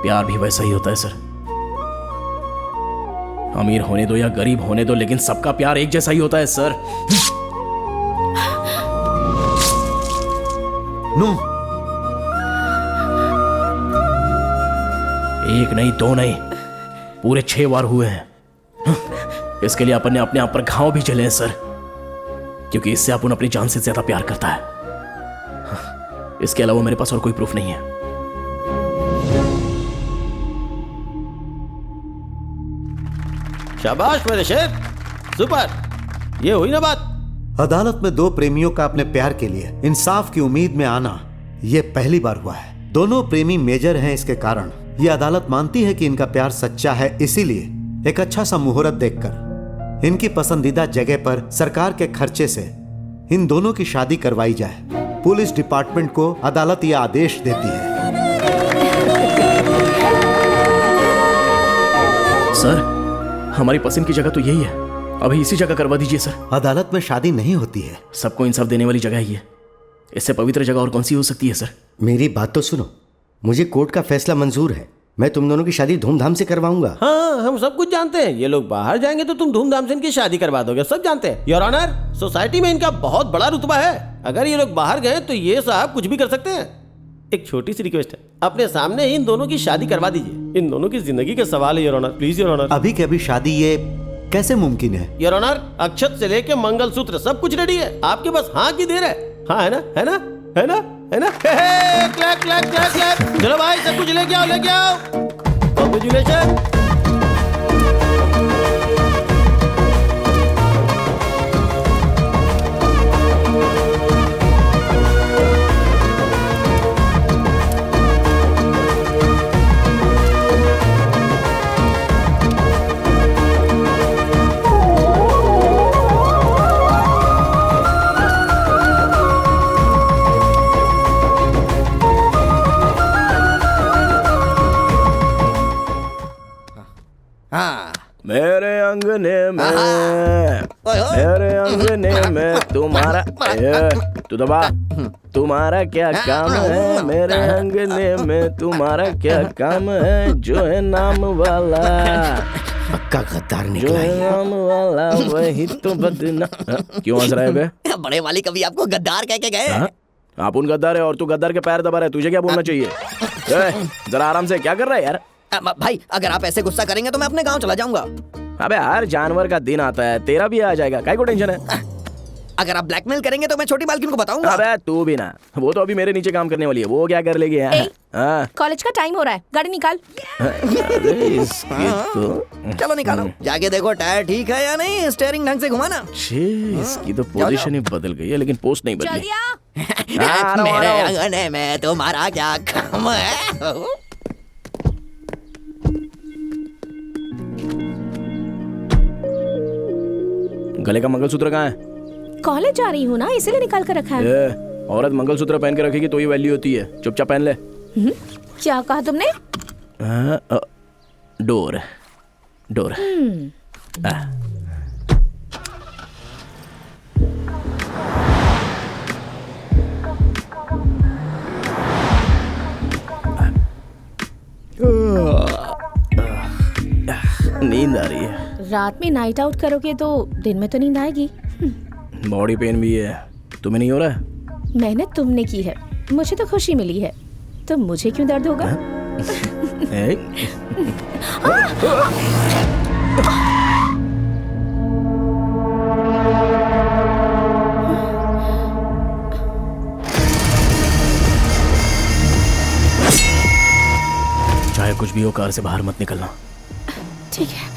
C: प्यार भी वैसा ही होता है सर। अमीर होने दो या गरीब होने दो, लेकिन सबका प्यार एक जैसा ही होता है सर।
A: नो,
C: एक नहीं, 2 नहीं, पूरे 6 बार हुए हैं। इसके लिए अपन ने अपने आप पर घाव भी झेले हैं सर, क्योंकि इससे अपन अपनी जान से ज्यादा प्यार करता है। इसके अलावा मेरे पास और कोई प्रूफ नहीं है।
F: शाबाश मेरे शेर, सुपर। ये हुई ना बात।
A: अदालत में 2 प्रेमियों का अपने प्यार के लिए इंसाफ की उम्मीद में आना यह पहली बार हुआ है। दोनों प्रेमी मेजर हैं, इसके कारण यह अदालत मानती है कि इनका प्यार सच्चा है। इसीलिए एक अच्छा सा मुहूर्त देखकर इनकी पसंदीदा जगह पर सरकार के खर्चे से इन दोनों की शादी करवाई जाए। पुलिस डिपार्टमेंट को अदालत यह आदेश देती है।
C: सर, हमारी पसंद की जगह तो यही है, अभी इसी जगह करवा दीजिए सर।
A: अदालत में शादी नहीं होती है।
C: सबको इंसाफ देने वाली जगह ही है, इससे पवित्र जगह और कौन सी हो सकती है सर?
G: मेरी बात तो सुनो, मुझे कोर्ट का फैसला मंजूर है। मैं तुम दोनों की शादी धूमधाम से करवाऊंगा।
F: हाँ, हम सब कुछ जानते हैं। ये लोग बाहर जाएंगे तो तुम धूमधाम से इनकी शादी करवा दोगे, सब जानते हैं। योर ऑनर, सोसाइटी में इनका बहुत बड़ा रुतबा है। अगर ये लोग बाहर गए तो ये साहब कुछ भी कर सकते हैं। एक छोटी सी रिक्वेस्ट है, अपने सामने ही इन दोनों की शादी करवा दीजिए। इन दोनों की जिंदगी का सवाल है your honour, please your honour.
A: अभी के अभी शादी ये कैसे मुमकिन है?
F: योर ऑनर, अक्षत से लेके मंगलसूत्र सब कुछ रेडी है, आपके बस हाँ की देर है। हाँ, है ना, है ना, है ना, है ना? Clap clap clap clap. चलो भाई, सब कुछ लेके आओ, लेके आओ। कांग्रेचुलेशन।
C: मेरे अंगने में, मेरे अंगने में तुम्हारा, तू दबा, तुम्हारा क्या काम है? मेरे अंगने में तुम्हारा क्या काम है? जो है नाम वाला,
G: पक्का गद्दार
C: जो
G: निकला
C: है
G: है।
C: नाम वाला वही तो बदना। क्यों हंस रहे हो बे?
K: बड़े वाली कभी आपको गद्दार कह के गए?
C: आप उन गद्दार है और तू गद्दार के पैर दबा रहा है, तुझे क्या बोलना चाहिए? जरा आराम से, क्या कर रहा है यार?
K: भाई, अगर आप ऐसे गुस्सा करेंगे तो मैं अपने गांव चला जाऊंगा।
C: अबे हर जानवर का दिन आता है, तेरा भी आ जाएगा, काय को टेंशन है?
K: अगर आप ब्लैकमेल करेंगे तो मैं छोटी मालकिन को बताऊंगा।
C: अबे तू भी ना, वो तो अभी मेरे नीचे काम करने वाली है, वो क्या कर लेगी? हाँ।
I: कॉलेज का टाइम हो रहा है, गाड़ी निकाल।
C: अरे इसकी तो
K: चलो निकालो, जाके देखो टायर ठीक है या नहीं, स्टीयरिंग ढंग से घुमाना।
C: इसकी तो पोजीशन ही बदल गई है, लेकिन पोस्ट नहीं बदली।
I: जल्दी आ।
K: मेरे अंगने में तुम्हारा क्या काम है?
C: गले का मंगलसूत्र कहाँ है?
I: कॉलेज जा रही हूँ ना, इसीलिए निकाल कर रखा है।
C: औरत मंगलसूत्र पहन के रखेगी तो ही वैल्यू होती है, चुपचाप पहन ले।
I: क्या कहा तुमने?
C: Door door. नींद आ रही है।
I: रात में नाइट आउट करोगे तो दिन में तो नींद आएगी।
C: बॉडी पेन भी है, तुम्हें नहीं हो रहा है?
I: मेहनत तुमने की है, मुझे तो खुशी मिली है, तो मुझे क्यों दर्द होगा?
C: चाहे कुछ भी हो, कार से बाहर मत निकलना।
I: ठीक है।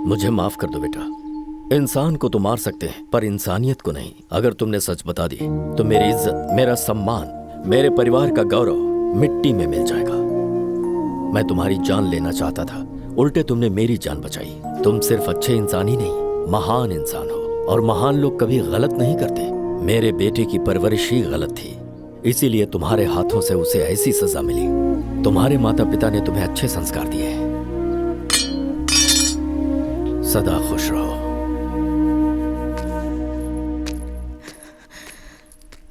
E: मुझे माफ कर दो बेटा, इंसान को तो मार सकते हैं पर इंसानियत को नहीं। अगर तुमने सच बता दी तो मेरी इज्जत, मेरा सम्मान, मेरे परिवार का गौरव मिट्टी में मिल जाएगा। मैं तुम्हारी जान लेना चाहता था, उल्टे तुमने मेरी जान बचाई। तुम सिर्फ अच्छे इंसान ही नहीं, महान इंसान हो, और महान लोग कभी गलत नहीं करते। मेरे बेटे की परवरिश ही गलत थी, इसीलिए तुम्हारे हाथों से उसे ऐसी सजा मिली। तुम्हारे माता पिता ने तुम्हें अच्छे संस्कार दिए। सदा खुश रहो।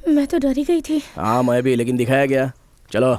I: मैं तो डरी गई थी।
C: हाँ मैं भी, लेकिन दिखाया गया। चलो।